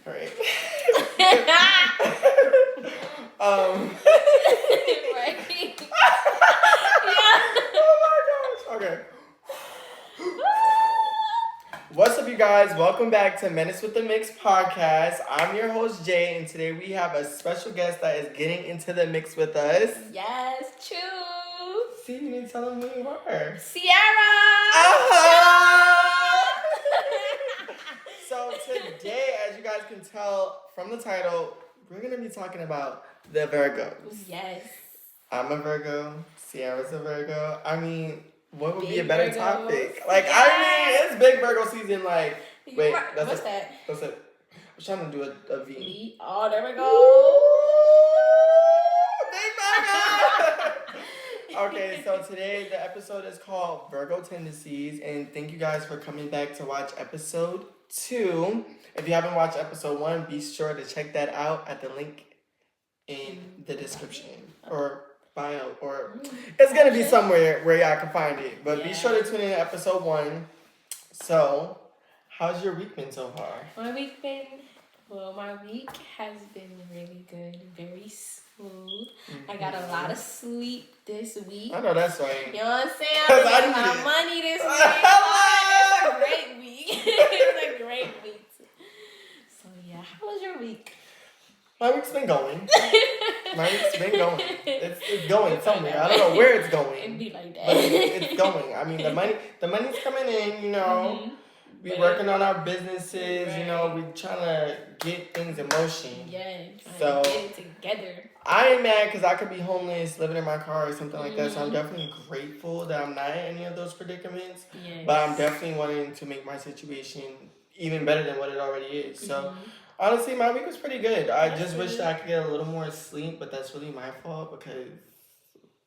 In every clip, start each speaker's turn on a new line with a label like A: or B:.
A: All right.
B: Right. Yeah.
A: Oh my gosh. Okay. What's up, you guys? Welcome back to Menace with the Mix podcast. I'm your host, Jay, and today we have a special guest that is getting into the mix with us.
B: Yes, true.
A: See, you need to tell them who you are.
B: Sierra.
A: So today, as you guys can tell from the title, we're going to be talking about the Virgos.
B: Yes.
A: I'm a Virgo. Sierra's a Virgo. I mean, what would
B: Big
A: be a better
B: Virgos.
A: topic? Like,
B: Yes.
A: I mean, it's big Virgo season. Like, wait,
B: Right.
A: that's
B: What's
A: it.
B: that?
A: What's it? I'm trying to do a V.
B: V. Oh, there we go.
A: Big Virgo! Okay, so today the episode is called Virgo Tendencies, and thank you guys for coming back to watch episode 2. If you haven't watched episode 1, be sure to check that out at the link in the description or bio, or it's gonna be somewhere where y'all can find it. But be sure to tune in to episode 1. So, how's your week been so far?
B: My week has been really good, very smooth. I got a lot of sleep this week.
A: I know that's right.
B: You know what I'm saying?
A: Cause
B: I
A: I
B: got
A: need
B: my
A: it.
B: money this week. It's a great week. It's a great week. So yeah, how was your week?
A: My week's been going. It's going somewhere. I don't know where it's going.
B: It'd be like that.
A: But it's going. I mean, the money's coming in, you know.
B: Mm-hmm.
A: We working on our businesses,
B: Right.
A: you know. We trying to get things in motion.
B: Yeah,
A: So,
B: get it together.
A: I ain't mad because I could be homeless, living in my car or something like that. So I'm definitely grateful that I'm not in any of those predicaments.
B: Yes.
A: But I'm definitely wanting to make my situation even better than what it already is. So honestly, my week was pretty good. I just wish that I could get a little more sleep, but that's really my fault because,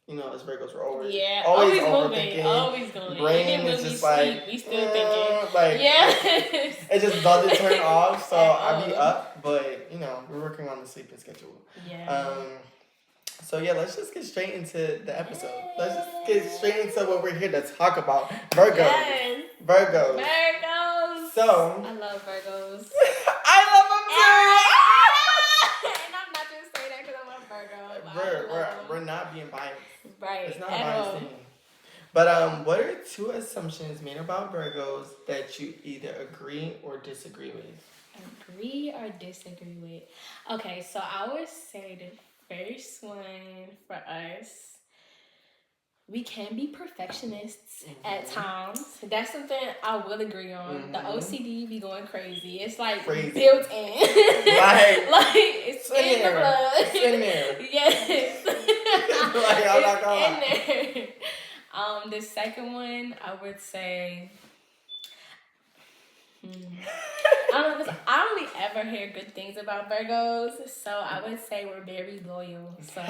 A: you know, as Virgos, we're always
B: always
A: overthinking.
B: moving, always going.
A: Brain
B: Even when
A: is
B: we
A: just
B: sleep,
A: like,
B: we still thinking.
A: like,
B: Yes.
A: it just doesn't turn off, so
B: At
A: I be
B: all.
A: up, but, you know, we're working on the sleeping schedule.
B: Yeah.
A: So yeah, let's just get straight into the episode. Let's just get straight into what we're here to talk about. Virgos.
B: Yes.
A: Virgos.
B: Virgos.
A: So.
B: I love Virgos.
A: I love them too!
B: And I'm not just saying that because I'm a Virgo.
A: We're not being biased.
B: Right.
A: It's not a biased thing. But what are 2 assumptions made about Virgos that you either agree or disagree with?
B: Agree or disagree with? Okay, so I would say the first one for us, we can be perfectionists at times. That's something I will agree on. The OCD be going crazy. It's like built in. Like it's in the blood.
A: It's in there.
B: Yes.
A: Like, I'm not gonna lie.
B: It's in there. The second one, I would say, I don't know, 'cause I only ever hear good things about Virgos, so I would say we're very loyal. So I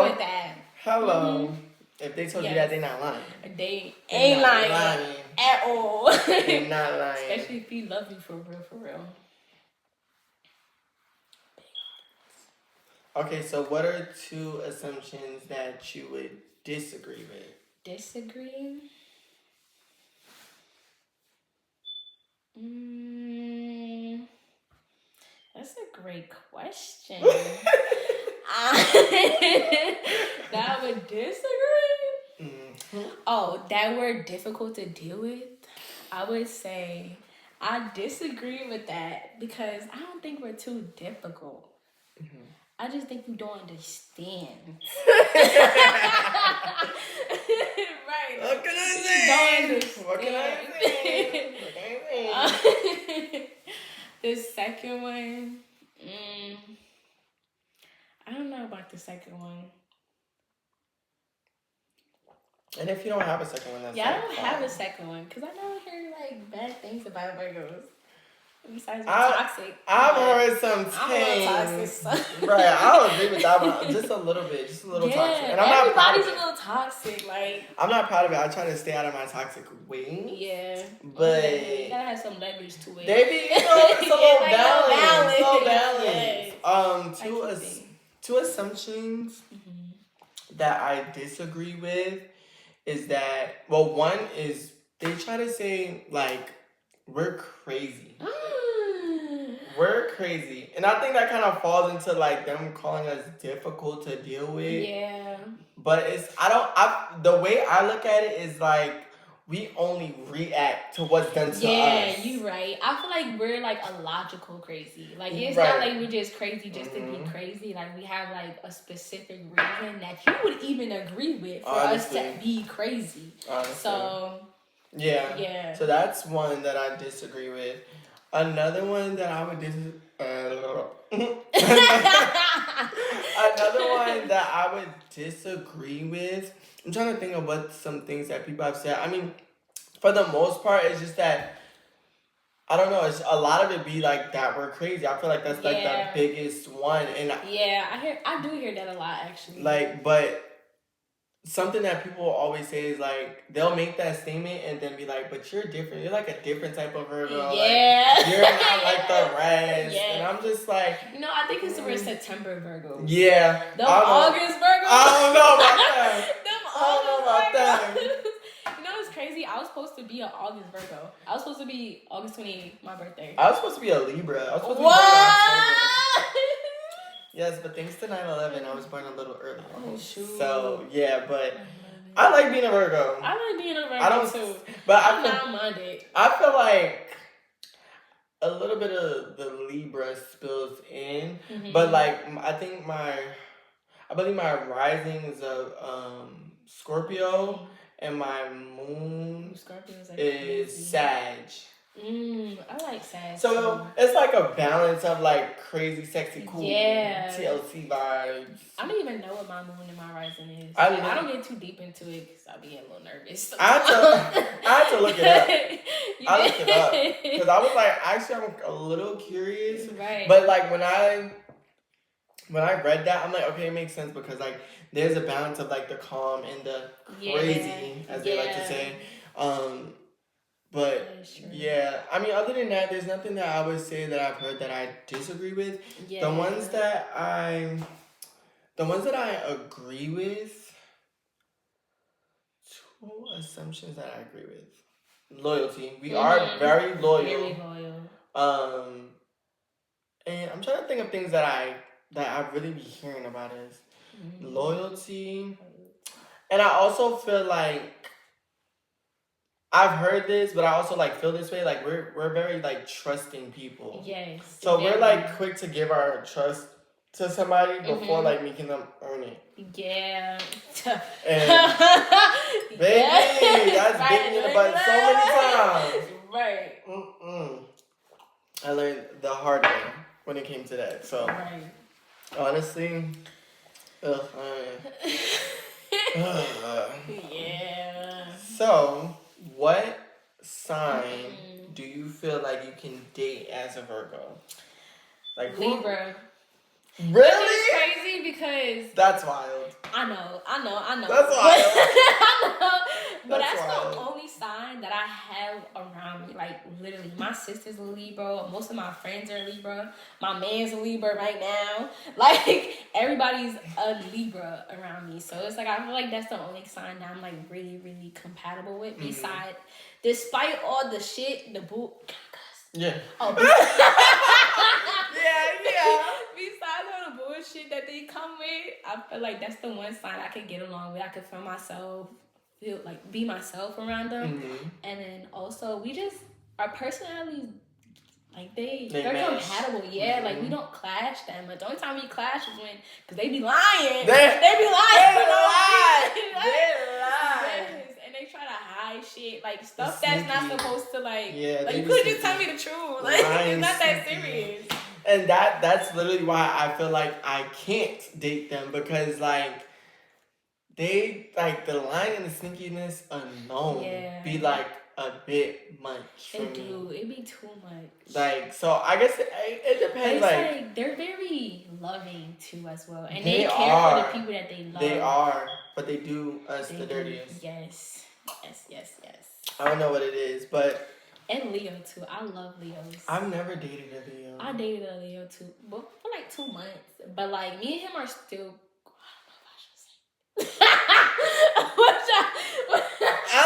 B: agree with that.
A: Hello. If they told you that, they're not lying.
B: They ain't lying at all.
A: They're not lying.
B: Especially if you love you for real, for real.
A: Okay, so what are 2 assumptions that you would disagree with?
B: Disagree? That's a great question. That I would disagree? Oh, that we're difficult to deal with? I would say I disagree with that because I don't think we're too difficult. I just think you don't understand. Right.
A: What can I say? What can I say?
B: The second one, I don't know about the second one.
A: And if you don't have a second one, that's
B: I don't have a second one because I don't hear like bad things about Virgos. Besides being toxic.
A: I've heard some things. Right, I'll agree with that one. Just a little bit. Just a little toxic. And
B: everybody's a little toxic. Like,
A: I'm not proud of it. I try to stay out of my toxic wings.
B: Yeah.
A: But
B: you gotta have some leverage to it.
A: They be, you know, it's a little balance. So balance.
B: Yes.
A: Two assumptions that I disagree with is that, well, one is they try to say, like, we're crazy. We're crazy. And I think that kind of falls into like them calling us difficult to deal with.
B: Yeah.
A: But the way I look at it is like we only react to what's done to us.
B: Yeah, you right. I feel like we're like a logical crazy. Like it's not like we're just crazy just to be crazy. Like we have like a specific reason that you would even agree with for us to be crazy.
A: Honestly.
B: So
A: yeah. So that's one that I disagree with. Another one that I would Another one that I would disagree with. I'm trying to think of what some things that people have said. I mean, for the most part, it's just that I don't know. It's a lot of it be like that we're crazy. I feel like that's like the biggest one, and
B: I do hear that a lot actually.
A: Like, but something that people always say is like they'll make that statement and then be like, "But you're different. You're like a different type of Virgo.
B: Yeah,
A: like, you're not like the rest."
B: Yeah.
A: And I'm just like,
B: I think it's the September Virgo.
A: Yeah,
B: the August Virgo.
A: I don't know about that.
B: I don't know about that. It's crazy. I was supposed to be an August Virgo. I was supposed to be August 28th, my birthday.
A: I was supposed to be a Libra. I was supposed to be
B: born
A: in October. Yes, but thanks to 9/11, I was born a little early.
B: Oh, shoot.
A: So, yeah, but I like being a Virgo.
B: I like being a Virgo, too.
A: But
B: I'm not-minded.
A: I feel like a little bit of the Libra spills in. Mm-hmm. But, like, I believe my rising is a Scorpio, and my moon is Sag.
B: I like Sag.
A: So too. It's like a balance of like crazy, sexy, cool, TLC vibes.
B: I don't even know what my moon and my rising is. I don't get too deep into it because I'll be a little nervous.
A: I had to look it up. I looked it up because I was like, actually, I'm a little curious.
B: Right.
A: But like when I read that, I'm like, okay, it makes sense because like there's a balance of like the calm and the crazy, as they like to say. But yeah, I mean, other than that, there's nothing that I would say that I've heard that I disagree with. Yeah. The ones that I agree with, two assumptions that I agree with. Loyalty. We are very loyal.
B: Very loyal.
A: And I'm trying to think of things that I really be hearing about is loyalty. And I also feel like I've heard this, but I also like feel this way. Like we're very like trusting people.
B: Yes.
A: So we're like quick to give our trust to somebody before like making them earn it.
B: Yeah.
A: And baby, that's bit me in the butt so many times.
B: Right.
A: I learned the hard way when it came to that. So honestly,
B: yeah.
A: So, what sign do you feel like you can date as a Virgo? Like
B: Libra.
A: Really?
B: It's crazy because
A: that's wild.
B: I know.
A: That's wild.
B: But that's the only sign that I have around me. Like literally, my sister's a Libra. Most of my friends are Libra. My man's a Libra right now. Like everybody's a Libra around me. So it's like I feel like that's the only sign that I'm like really, really compatible with. Despite all the shit, the boo.
A: Yeah.
B: Oh.
A: yeah.
B: Besides all the bullshit that they come with, I feel like that's the one sign I can get along with. I can be myself around them. Mm-hmm. And then also our personalities, like they're compatible. Yeah, like we don't clash that much. The only time we clash is because they be lying. They be lying. And they try to hide shit, like stuff that's not supposed to like you could just tell me the truth. Like it's not that serious.
A: And that's literally why I feel like I can't date them because like they like the lying and the sneakiness alone be like a bit much for me.
B: It be too much.
A: Like so, I guess it depends.
B: Like they're very loving too as well, and they care for the people that they love.
A: They are, but they do us the dirtiest.
B: Yes.
A: I don't know what it is, but.
B: And Leo too. I love Leos.
A: I've never dated a Leo.
B: I dated a Leo too, but for like 2 months. But like me and him are still. I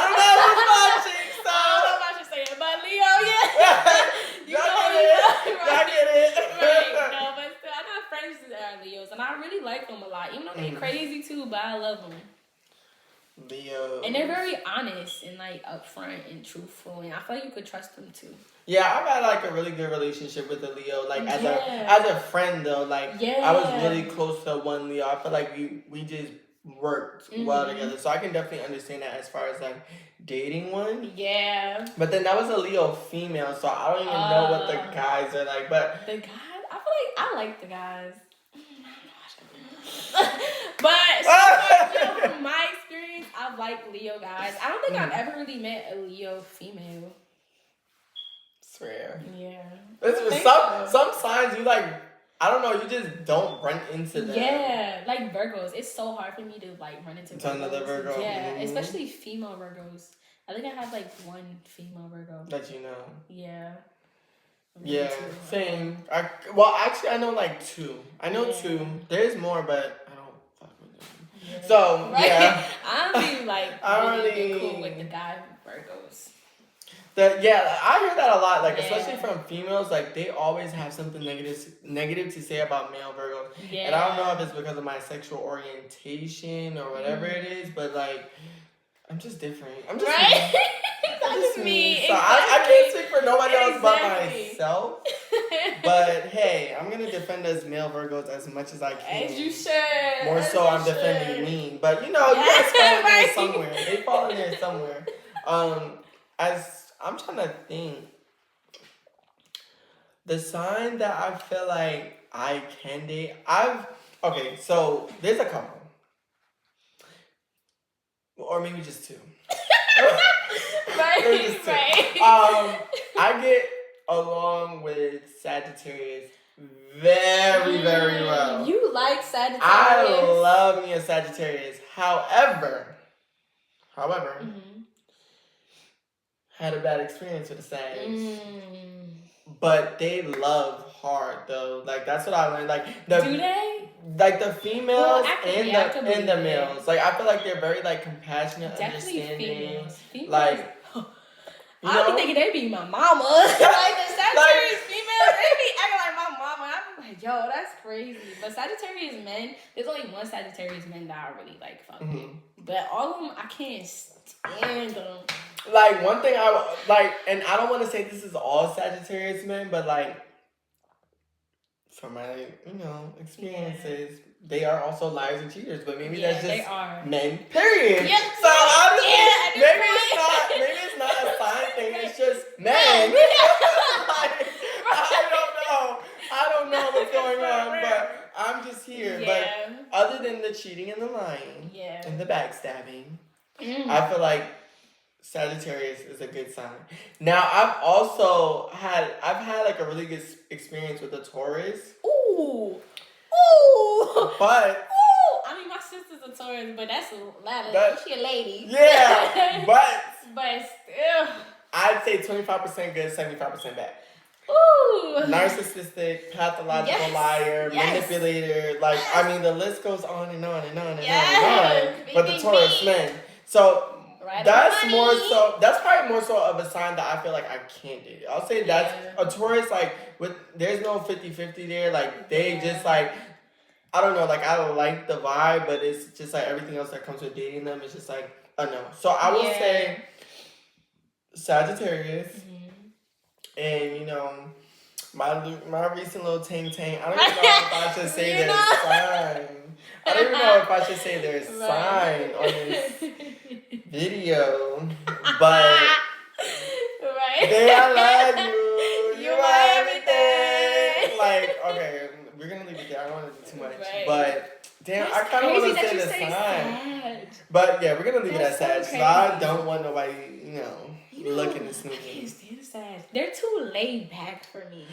B: don't know if I should say. I don't know if I should say it, but Leo, yeah.
A: Y'all get it.
B: like them a lot. Even though they're crazy too, but I love them.
A: Leo.
B: And they're very honest and like upfront and truthful, and I feel like you could trust them too.
A: Yeah, I've had like a really good relationship with a Leo. Like as a friend though, like I was really close to one Leo. I feel like we just worked well together. So I can definitely understand that as far as like dating one.
B: Yeah.
A: But then that was a Leo female, so I don't even know what the guys are like. But
B: the guys, I feel like I like the guys. But so far, from my experience, I like Leo guys. I don't think I've ever really met a Leo female.
A: Swear.
B: Yeah.
A: Some signs you like. I don't know. You just don't run into them.
B: Yeah, like Virgos. It's so hard for me to like run into Virgos.
A: Another Virgo.
B: Yeah, especially female Virgos. I think I have like one female Virgo.
A: That you know.
B: Yeah.
A: Yeah, same. Actually, I know like two. I know two. There's more, but I don't fuck with them. Yeah. So, yeah.
B: I don't really like really cool with the guy Virgos.
A: I hear that a lot. Like, especially from females, like they always have something negative to say about male Virgos. Yeah. And I don't know if it's because of my sexual orientation or whatever it is, but like, I'm just different. I'm just
B: right. That's just me.
A: So I can't speak for nobody else but myself. But hey, I'm gonna defend us male Virgos as much as I can.
B: As you should.
A: More so, I'm defending me. But you know, you guys fall in there somewhere. They fall in there somewhere. As I'm trying to think, the sign that I feel like I can date. Okay. So there's a couple, or maybe just two.
B: Right.
A: I get along with Sagittarius very, very well.
B: You like Sagittarius?
A: I love me a Sagittarius. However, had a bad experience with the Sagittarius. But they love hard though. Like that's what I learned. Like
B: do they?
A: Like the females and the males. Like I feel like they're very like compassionate,
B: definitely
A: understanding.
B: Females.
A: Like
B: I be thinking they be my mama. Like the Sagittarius females, they be acting like my mama. I'm like, yo, that's crazy. But Sagittarius men, there's only one Sagittarius men that I really like fuck with. But all of them, I can't stand them.
A: Like one thing I like, and I don't want to say this is all Sagittarius men, but like from my experiences, they are also liars and cheaters. But maybe that's just men. Period.
B: Yep.
A: So honestly, maybe it's not a sign thing. It's just men. Like, I don't know what's going on, but I'm just here. But other than the cheating and the lying and the backstabbing, I feel like Sagittarius is a good sign. Now, I've had like a really good experience with a Taurus.
B: Ooh.
A: But
B: I mean, my sister's a Taurus, but that's a lot. She a lady.
A: Yeah, but
B: still,
A: I'd say 25% good, 75% bad.
B: Ooh.
A: Narcissistic, pathological liar, manipulator. Like, I mean, the list goes on and on and on and on. But the Taurus men. So that's probably more so of a sign that I feel like I can't date. I'll say that's a Taurus, like, there's no 50-50 there. Like, they just, like, I don't know, like, I like the vibe, but it's just, like, everything else that comes with dating them is just, like, a no. So I will say Sagittarius. And, my recent little ting. I don't even know if I should say their sign. I don't even know if I should say their sign on this video. But I love you. You are everything. Like, okay, we're going to leave it there. I don't want to do too much. But, damn, I kind of want to say the sign. But, yeah, we're going to leave it at Sag. So I don't want nobody, looking and snooping.
B: I can't stand Sag. They're too laid back for me.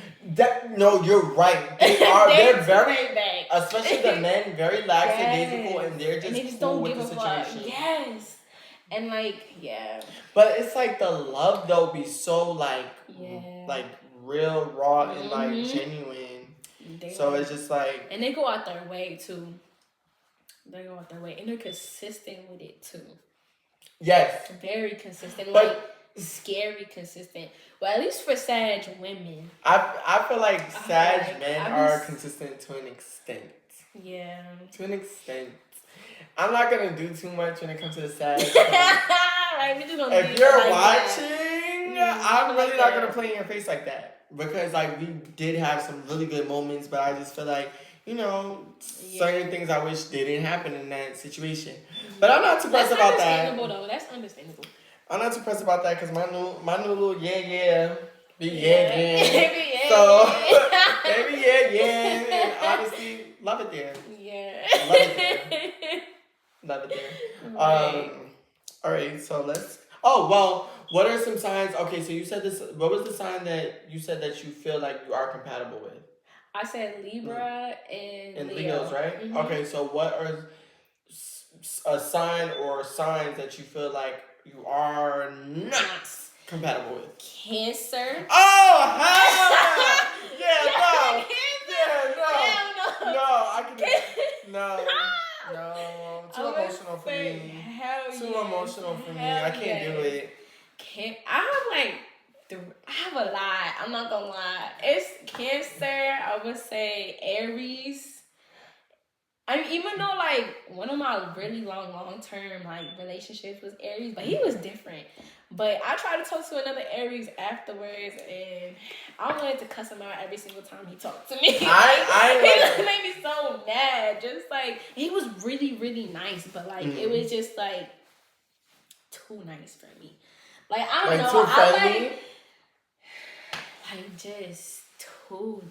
A: No, you're right. They are. they're very
B: laid back.
A: Especially the men, very lackadaisical, and they're just
B: don't
A: with
B: give
A: the
B: a
A: situation.
B: Fuck. Yes. And
A: But it's like the love though be so like real raw and like genuine. So it's just like,
B: and they go out their way too. They go out their way and they're consistent with it too.
A: Yes.
B: Very consistent. But scary consistent. Well, at least for Sag women.
A: I feel like Sag men are consistent to an extent.
B: Yeah.
A: To an extent. I'm not gonna do too much when it comes to the sad.
B: Right, we just gonna
A: If you're
B: like
A: watching, I'm really
B: like
A: not
B: that.
A: gonna play in your face like that. Because like we did have some really good moments, but I just feel like, you know, certain things I wish didn't happen in that situation. But I'm not too pressed about that.
B: That's understandable though. That's understandable.
A: I'm not too pressed about that because my new little be
B: Yeah.
A: So baby and honestly love it there.
B: Yeah.
A: Love it there. Love it there.
B: Right.
A: All right, so let's. Oh well, what are some signs? Okay, so you said this. What was the sign that you said that you feel like you are compatible with?
B: I said Libra and Leo.
A: Leos, right?
B: Mm-hmm.
A: Okay, so what are a sign or signs that you feel like you are not compatible with?
B: Cancer.
A: Oh hell yeah! No, I can. No, too emotional for me. Too emotional for me. I can't do it.
B: I have a lot. I'm not gonna lie. It's Cancer. I would say Aries. I mean, even though like one of my really long term like relationships was Aries, but he was different. But I tried to talk to another Aries afterwards, and I wanted to cuss him out every single time he talked to me. He made me so mad. Just like he was really nice, but like it was just like too nice for me. Like I don't know.
A: Too friendly?
B: Like just too.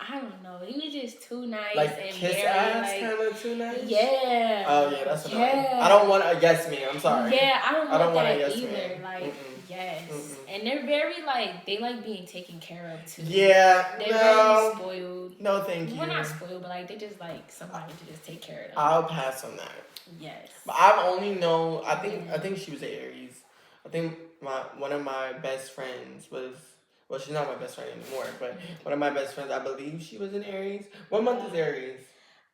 B: I don't know. He was just too nice
A: like
B: and
A: kiss
B: very
A: ass,
B: like
A: kind of too nice.
B: Yeah.
A: Oh yeah, that's annoying. I don't want a yes me. I'm sorry.
B: Yeah, I don't want that
A: yes
B: either.
A: Me.
B: Like yes, and they're very like they like being taken care of too.
A: Yeah,
B: they're very spoiled.
A: No, thank you.
B: We're not spoiled, but like they just like somebody to just take care of them.
A: I'll pass on that.
B: Yes.
A: But I've only known. I think she was an Aries. I think one of my best friends was. Well, she's not my best friend anymore, but one of my best friends, I believe she was in Aries. What month is Aries?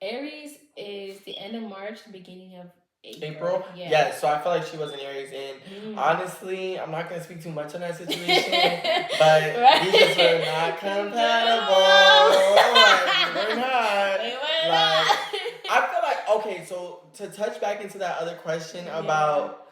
B: Aries is the end of March, beginning of
A: April?
B: Yeah.
A: So I feel like she was in Aries. And honestly, I'm not going to speak too much on that situation, but we just were not compatible. We're not. I feel like, okay, so to touch back into that other question about...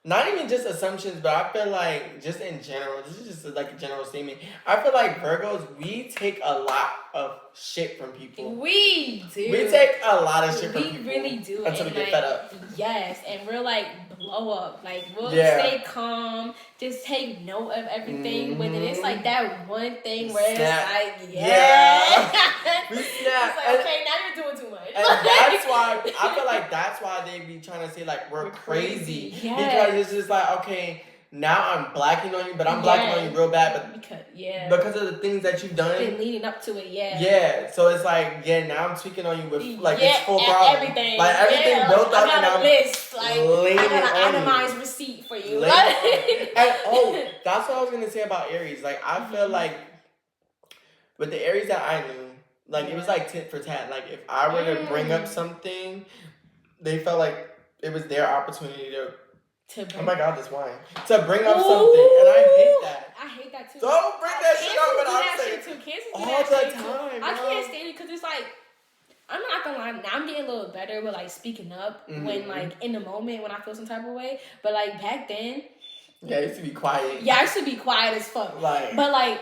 A: Not even just assumptions, but I feel like just in general, this is just like a general statement. I feel like Virgos, we take a lot of shit from people.
B: We do.
A: We take a lot of shit from people.
B: We really do.
A: Until we get fed up.
B: Yes, and we're like blow up. Like we'll stay calm, just take note of everything. But then it's like that one thing where it's like, we snap. It's like, okay, now you're doing too much.
A: And that's why I feel like that's why they be trying to say like we're crazy. Because it's just like, okay, now I'm blacking on you, but I'm blacking on you real bad, but because of the things that you've done,
B: been leading up to it,
A: yeah. So it's like, now I'm tweaking on you with like it's full problem,
B: everything,
A: like everything built up,
B: and I'm list, like I got an itemized
A: you.
B: receipt for you.
A: And that's what I was gonna say about Aries. Like I feel like with the Aries that I knew, like it was like tit for tat. Like if I were to bring up something, they felt like it was their opportunity to oh my god, this wine. To bring up something. And I hate that.
B: I hate that too.
A: Don't bring that shit up when I'm saying
B: Cancers
A: all the time.
B: I can't stand it because it's like, I'm not gonna lie, now I'm getting a little better with like speaking up when like in the moment when I feel some type of way. But like back then.
A: Yeah, I used to be quiet.
B: Yeah, I used to be quiet as fuck.
A: Like,
B: but like,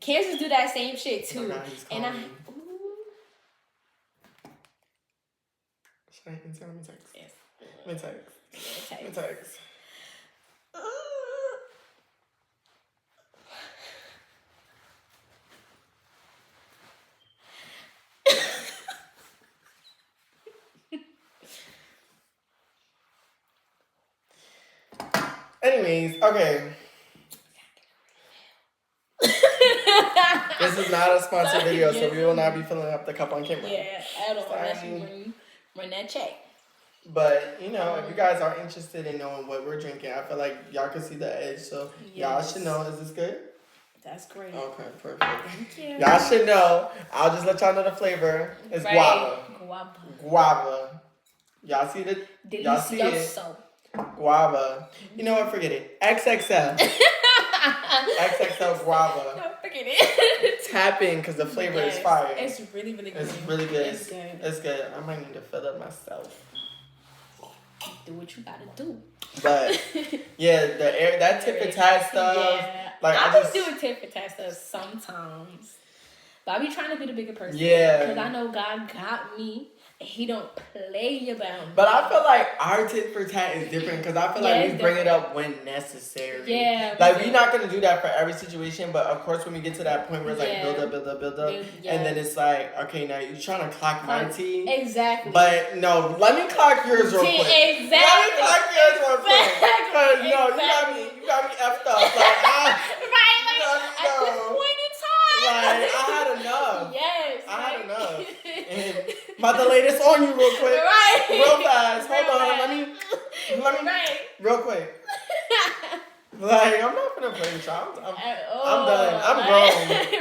B: Cancers do that same shit too.
A: Oh God, and I. Should I answer him in text?
B: Yes.
A: In text. In text. Anyways, okay. This is not a sponsored video, so we will not be filling up the cup on camera.
B: Yeah, at all. Unless you run that check.
A: But, if you guys are interested in knowing what we're drinking, I feel like y'all can see the edge, so y'all should know. Is this good?
B: That's great.
A: Okay, perfect.
B: Thank you.
A: Y'all should know. I'll just let y'all know the flavor. It's guava. Y'all see it? Y'all see it? Guava. You know what? Forget it. XXL. XXL guava.
B: Don't forget it.
A: Tap in because the flavor is fire.
B: It's really, really good.
A: It's really good.
B: It's good.
A: It's good. I might need to fill up myself.
B: Do what you gotta do.
A: But yeah, that tip for tat stuff.
B: Yeah.
A: Like
B: I just do a tip for tat stuff sometimes. But I be trying to be the bigger person.
A: Yeah.
B: Because I know God got me. And he don't play about me.
A: But I feel like our tit for tat is different because I feel like we bring it up when necessary.
B: Yeah.
A: Like we're not gonna do that for every situation, but of course when we get to that point where it's like build up, and then it's like, okay, now you're trying to clock my tea.
B: Exactly.
A: But no, let me clock yours real quick.
B: Exactly.
A: Let me clock yours real quick. Cause you got me effed up. Like
B: at this point in time.
A: Like I had enough.
B: Yes.
A: I had enough. And I'm about to lay this on you real quick.
B: Right.
A: Real fast. Hold on. Let me real quick. Like, I'm not gonna play with y'all. I'm done. I'm grown.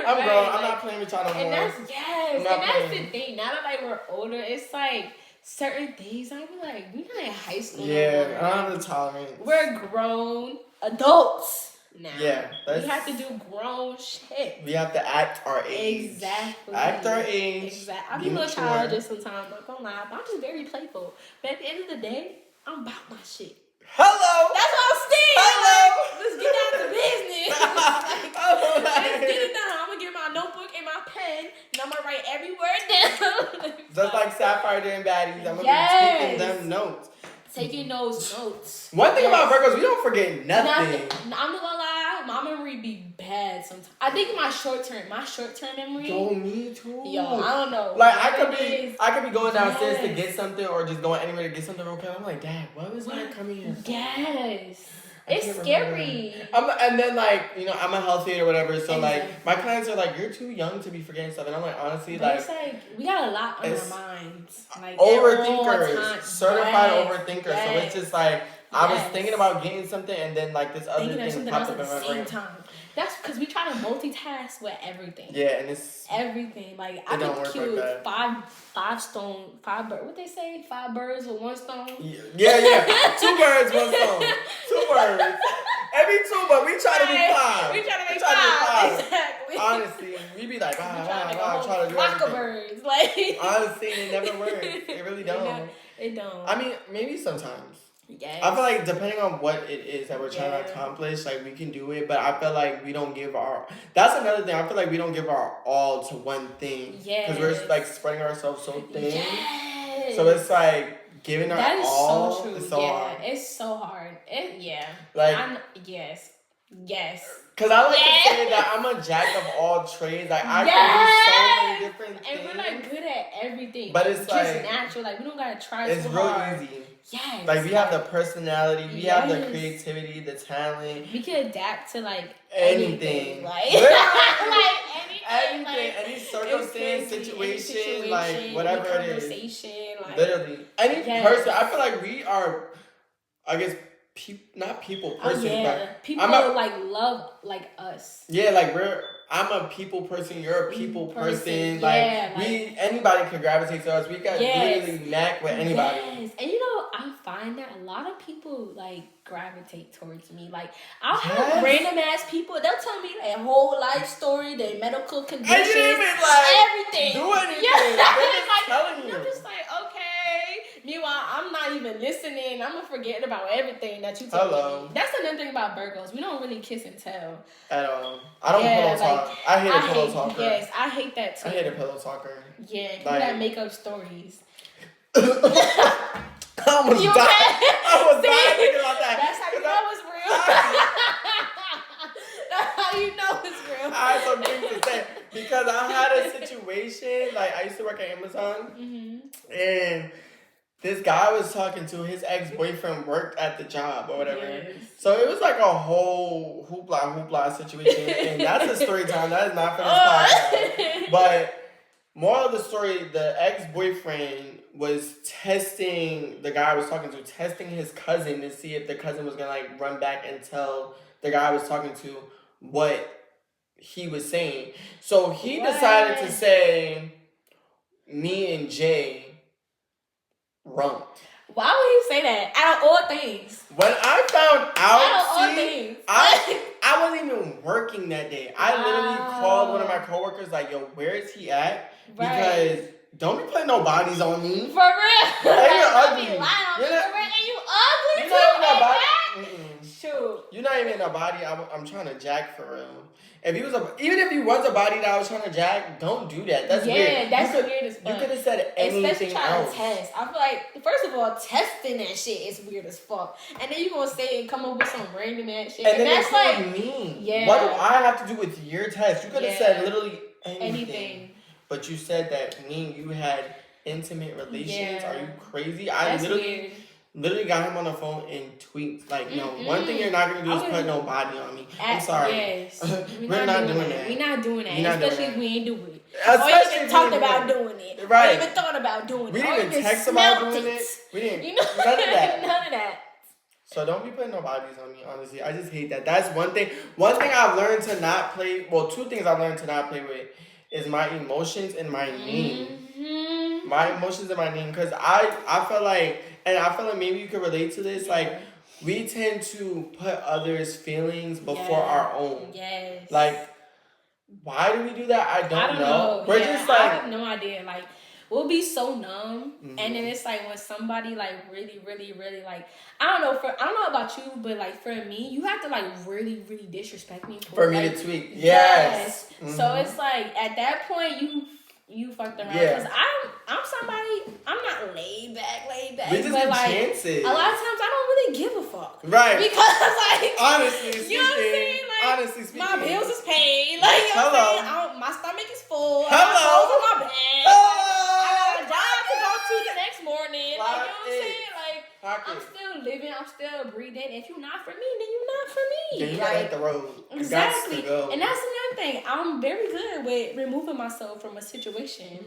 A: I'm grown. I'm not playing with y'all no more.
B: And that's the thing. Now that like we're older, it's like certain things I be like, we're not in high school.
A: Yeah, I don't have the tolerance.
B: We're grown adults now.
A: Yeah,
B: we have to do grown shit.
A: We have to act our age.
B: Exactly.
A: Act our age.
B: Exactly. I be a little childish sometimes. Not gonna lie, but I'm just very playful. But at the end of the day, I'm about my shit.
A: Hello.
B: That's what I'm saying.
A: Hello.
B: Like, let's get down to business. Let's get it done. I'm gonna get my notebook and my pen, and I'm gonna write every word down.
A: Just like Sapphire doing baddies, I'm gonna be taking them notes.
B: Taking those notes.
A: One thing about Virgos, we don't forget nothing.
B: I'm not gonna lie, my memory be bad sometimes. I think my short term memory.
A: Yo, me too.
B: Yo, I don't know.
A: Like I could be going downstairs to get something or just going anywhere to get something real quick. I'm like, Dad, what was I coming here?
B: Yes. It's scary.
A: And then like, I'm a health aide or whatever, so like my clients are like, you're too young to be forgetting stuff, and I'm like, honestly,
B: but
A: like
B: it's like we got a lot on our minds. Like
A: overthinkers, certified overthinkers.
B: Yes.
A: So it's just like I was thinking about getting something, and then like this other thing popped up in my brain.
B: That's because we try to multitask with everything.
A: Yeah, and it's
B: everything. Like I could kill five birds. What they say? 5 birds with 1 stone.
A: Yeah. 2 birds, 1 stone. 2 birds. Every 2, but we try to be 5.
B: We try to be 5. Exactly.
A: Honestly, we be like,
B: try to do flock of birds. Like
A: honestly, it never works. It really don't.
B: It don't.
A: I mean, maybe sometimes.
B: Yes.
A: I feel like depending on what it is that we're trying to accomplish, like we can do it, but I feel like we don't give that's another thing. I feel like we don't give our all to one thing.
B: Yeah.
A: Because we're like spreading ourselves so thin.
B: Yes.
A: So it's like giving our all.
B: So true.
A: It's so hard.
B: It's so hard.
A: Like
B: yes.
A: Because I like to say that I'm a jack of all trades. Like I can do so many different things.
B: And we're like good at everything.
A: But it's
B: just
A: like
B: natural. Like we don't gotta try
A: it's
B: so
A: real
B: hard.
A: easy.
B: Yes.
A: Like we have the personality, we have the creativity, the talent.
B: We can adapt to like
A: anything.
B: Like
A: anything. Any circumstance, situation, like whatever it is.
B: Like,
A: literally. Any person. I feel like we are, I guess, not people person, but
B: people like love like us.
A: Yeah, like I'm a people person, you're a people person. Like anybody can gravitate to us. We got literally knack with anybody.
B: Yes. And I find that a lot of people like gravitate towards me. Like I'll have random ass people, they'll tell me their whole life story, their medical conditions,
A: and you didn't even like
B: everything.
A: Do anything. They're just telling you.
B: I'm just like, okay. Meanwhile, I'm not even listening. I'm forgetting about everything that you told me. That's another thing about Virgos. We don't really kiss and tell.
A: At all. I don't pillow talk. I hate a pillow talker.
B: Yes, I hate that too.
A: I hate a pillow talker.
B: Yeah, people that make up stories.
A: I almost died. I was dying thinking about that.
B: That's how you know it's real. That's how you know it's real.
A: I had some things to say because I had a situation. Like I used to work at Amazon, and this guy I was talking to, his ex-boyfriend worked at the job or whatever.
B: Yes.
A: So it was like a whole hoopla situation, and that's a story time. That is not for this podcast. But moral of the story: the ex-boyfriend was testing the guy I was talking to, testing his cousin to see if the cousin was gonna like run back and tell the guy I was talking to what he was saying. So he decided to say, me and Jay rumped.
B: Why would he say that? Out of all things.
A: When I found out,
B: out of all things.
A: I I wasn't even working that day. I literally called one of my coworkers like, yo, where is he at? Because don't be putting no bodies on me.
B: For real.
A: And you're ugly.
B: Don't be lying on me.
A: You're not,
B: For real. And you ugly
A: you're
B: too.
A: not even a body.
B: Shoot.
A: You're not even a body I'm trying to jack for real. If he was even if he was a body that I was trying to jack, don't do that. That's weird.
B: Yeah, that's weird as fuck.
A: You could have said anything
B: Especially trying
A: else.
B: to test. I feel like, first of all, testing that shit is weird as fuck. And then you gonna say and come up with some random ass shit.
A: And then
B: that's like
A: me.
B: Yeah.
A: What do I have to do with your test? You could have said literally anything. But you said that me and you had intimate relations.
B: Yeah.
A: Are you crazy?
B: That's
A: I literally got him on the phone and tweets like, no, one thing you're not gonna do is put no body on me. I'm sorry.
B: Yes.
A: We're not doing that.
B: We're not doing that. Especially if we ain't doing it.
A: Especially
B: or even talked about doing it.
A: Right.
B: Or even thought about doing it.
A: We
B: or
A: didn't even text
B: smelt
A: about doing it. We didn't.
B: You know?
A: None of that.
B: None of that.
A: So don't be putting no bodies on me, honestly. I just hate that. That's one thing. One thing I've learned to not play, well, two things I've learned to not play with is my emotions and my name. My emotions and my name. Because I feel like, and I feel like maybe you could relate to this, like, we tend to put others' feelings before our own.
B: Yes.
A: Like, why do we do that? I don't know.
B: We're
A: just like,
B: I have no idea. Like, we'll be so numb, and then it's like when somebody like really, really, really like I don't know about you, but like for me, you have to like really, really disrespect me
A: for me
B: like,
A: to tweet. Yes.
B: So it's like at that point you fucked around because I'm somebody I'm not laid back,
A: we just
B: but
A: give
B: like
A: chances.
B: a lot of times I don't really give a fuck,
A: right?
B: Because like
A: honestly speaking,
B: you know what I'm saying? Like,
A: honestly speaking,
B: my bills is paid. Like you know what I'm saying? My stomach is full. My clothes in my bag. I got a job to go to the next morning. Like you know what I'm saying? Like I'm still living. I'm still breathing. If you're not for me, then you're not for me.
A: Then you gotta hit the road.
B: Exactly. And that's another thing. I'm very good with removing myself from a situation.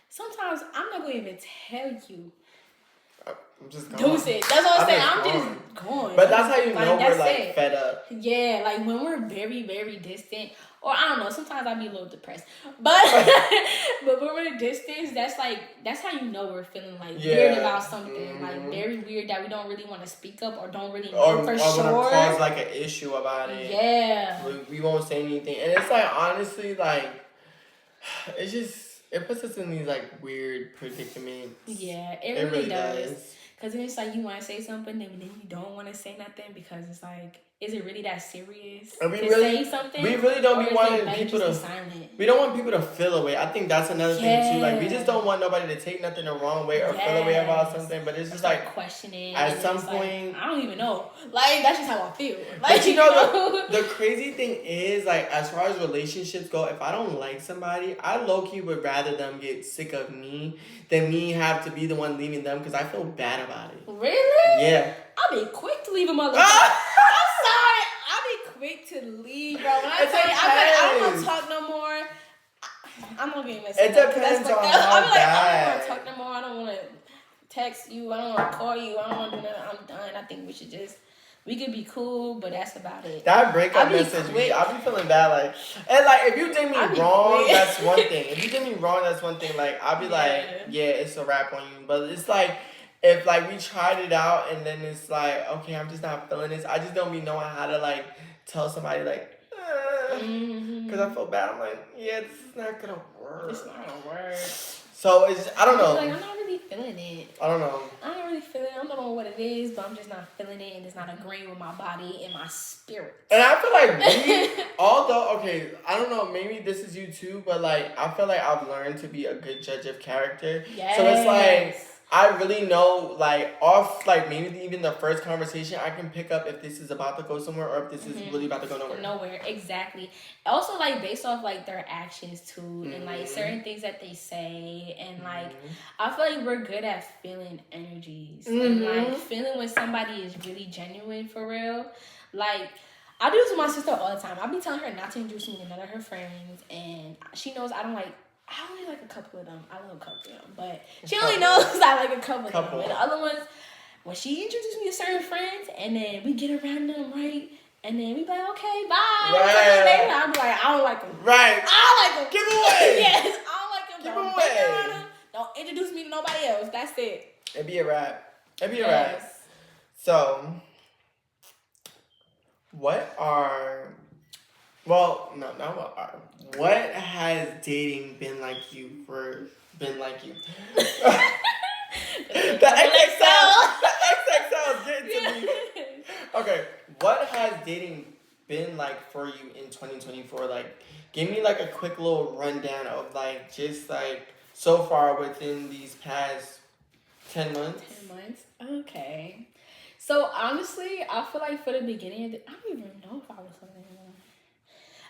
B: Sometimes I'm not gonna even tell you.
A: I'm just gone.
B: Deuce it. That's what I'm saying. I'm just gone.
A: But that's how you know we're like
B: it.
A: fed up.
B: Yeah, like when we're very, very distant, or I don't know, sometimes I'll be a little depressed. But but when we're distant, that's how you know we're feeling like weird about something. Like very weird that we don't really want to speak up or don't really know for sure. Or
A: cause like an issue about it.
B: Yeah.
A: We won't say anything. And it's like honestly like it's just it puts us in these like weird predicaments.
B: Yeah, it really does. Because then it's like you want to say something, and then you don't want to say nothing because it's like, is it really that serious
A: and
B: to say something?
A: We really don't be wanting people to.
B: Silent?
A: We don't want people to feel away. I think that's another thing too. Like we just don't want nobody to take nothing the wrong way or feel away about something. But it's just like
B: questioning.
A: At some point,
B: I don't even know. Like that's just how I feel. Like
A: but you know the crazy thing is like as far as relationships go, if I don't like somebody, I low key would rather them get sick of me than me have to be the one leaving them because I feel bad about it.
B: Really?
A: Yeah.
B: I'll be quick to leave a motherfucker. I'm sorry. I'll be quick to leave, bro. When I tell you, I don't want to talk no more. I'm not gonna mess
A: it depends on how
B: I'm like,
A: bad.
B: I don't want to talk no more. I don't want to text you. I don't want to call you. I don't want to do nothing. I'm done. I think we could be cool, but that's about it.
A: That breakup message, I'll be feeling bad. Like, and like, if you did me wrong, that's one thing. If you did me wrong, that's one thing. Like, I'll be like, yeah, it's a wrap on you. But it's like, if like we tried it out and then it's like, okay, I'm just not feeling this. I just don't be knowing how to like tell somebody like, because I feel bad. I'm like, yeah, this is not gonna work.
B: It's not gonna work.
A: So it's I don't know.
B: Like I'm not really feeling it.
A: I don't know.
B: I don't really feel it. I don't know what it is, but I'm just not feeling it, and it's not agreeing with my body and my spirit.
A: And I feel like although okay, I don't know, maybe this is you too, but like I feel like I've learned to be a good judge of character.
B: Yes.
A: So it's like I really know, like, off, like, maybe even the first conversation, I can pick up if this is about to go somewhere or if this is really about to go nowhere.
B: Nowhere, exactly. Also, like, based off, like, their actions, too, and, like, certain things that they say, and, like, I feel like we're good at feeling energies, and, like, feeling when somebody is really genuine, for real. Like, I do this with my sister all the time. I be telling her not to introduce me to none of her friends, and she knows I only like a couple of them. I love a couple of them. But she only knows I like a couple of them. And the other ones, when she introduced me to certain friends, and then we get around them, right? And then we be like, okay, bye.
A: Right.
B: I'll be like, I don't like them.
A: Right.
B: I don't like them.
A: Give them away.
B: Yes, I don't like them.
A: Give
B: Don't
A: them
B: bring
A: away.
B: around them. Don't introduce me to nobody else. That's it.
A: It'd be a wrap. So, What has dating been like you? The XXL is getting to me. Okay, what has dating been like for you in 2024? Like, give me like a quick little rundown of like just like so far within these past 10 months.
B: 10 months? Okay. So honestly, I feel like for the beginning of I don't even know if I was something.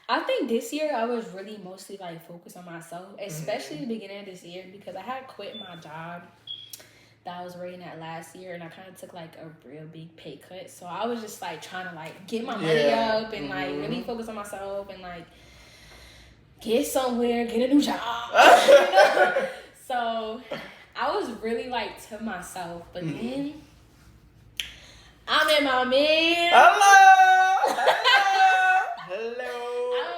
B: I think this year I was really mostly like focused on myself, especially the beginning of this year, because I had quit my job that I was working at last year, and I kind of took like a real big pay cut. So I was just like trying to like get my money up and like really focus on myself and like get somewhere, get a new job. You know? So I was really like to myself, but then I met my man.
A: Hello.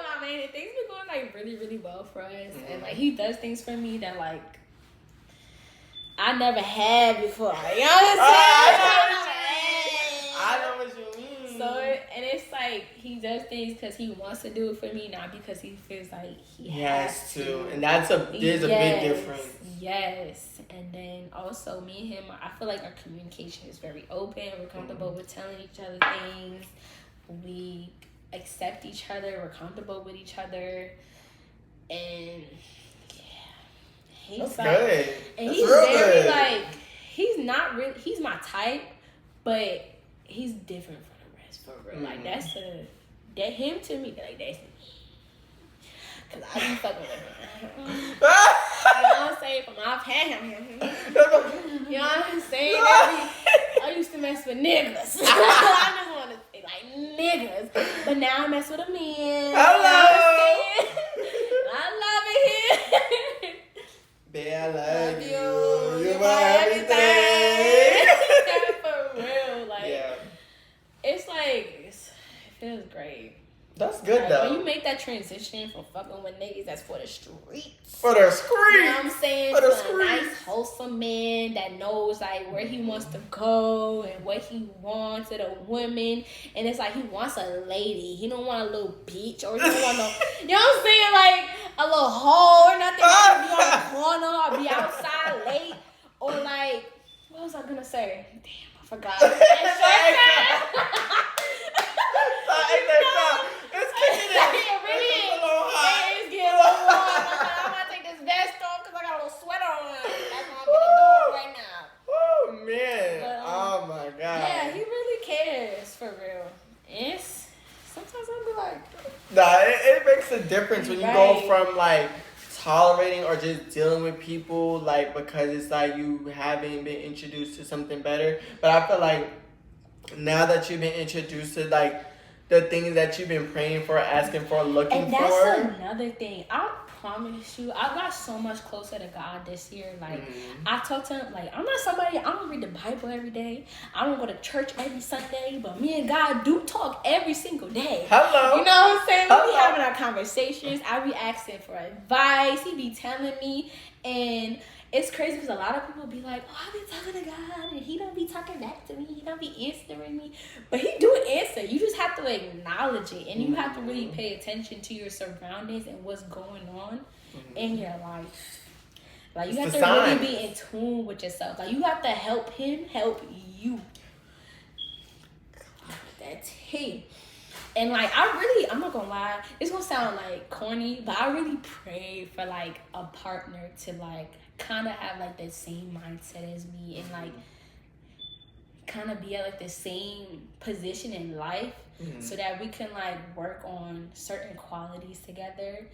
B: I mean, things been going like really, really well for us, and like he does things for me that like I never had before. You know what I'm saying?
A: I know what you mean.
B: So, and it's like he does things because he wants to do it for me, not because he feels like he has to.
A: And there's a big difference.
B: Yes, and then also me and him, I feel like our communication is very open. We're comfortable with telling each other things. We accept each other. We're comfortable with each other, and he's
A: that's like good.
B: And
A: that's
B: he's
A: real
B: very
A: good.
B: like he's not really he's my type, but he's different from the rest for real. Like that him to me like that's me. Cause I be fucking with him. You know what I'm saying? From I've had him. You know what I'm saying? I used to mess with niggas. I just want to say like niggas, but now I mess with a man.
A: Hello.
B: I love it here.
A: Babe, I love you. You're my everything.
B: For real, like it's like it feels great.
A: That's good
B: like,
A: though.
B: When you make that transition from fucking with niggas that's for the streets.
A: For the streets.
B: You know what I'm saying?
A: For the
B: a
A: streets.
B: nice, wholesome man that knows like where he wants to go and what he wants in a woman. And it's like he wants a lady. He don't want a little bitch or he don't want no, you know what I'm saying? Like a little hoe or nothing. Like be on the corner or be outside late. Or like, what was I gonna say? Damn, I forgot.
A: It's kicking in.
B: It really is. It's getting a little warm. I'm gonna take this vest off because I got a little sweater on. That's what I'm gonna do right now.
A: Oh man.
B: But,
A: oh my god.
B: Yeah, he really cares for real. It's sometimes I'll be like,
A: nah, it makes a difference when you go from like tolerating or just dealing with people like because it's like you haven't been introduced to something better. But I feel like now that you've been introduced to like the things that you've been praying for, asking for, looking for.
B: And that's another thing. I promise you, I got so much closer to God this year. Like, I talk to him, like, I'm not somebody, I don't read the Bible every day. I don't go to church every Sunday. But me and God do talk every single day.
A: Hello.
B: You know what I'm saying?
A: Hello.
B: We be having our conversations. I be asking for advice. He be telling me. And it's crazy because a lot of people be like, oh, I be talking to God and he don't be talking back to me. He don't be answering me. But he do answer. You just have to acknowledge it. And you have to really pay attention to your surroundings and what's going on in your life. Like, you have to really be in tune with yourself. Like, you have to help him help you. That's him. And, like, I'm not gonna lie, it's gonna sound, like, corny, but I really pray for, like, a partner to, like, kind of have, like, the same mindset as me and, like, kind of be at, like, the same position in life so that we can, like, work on certain qualities together.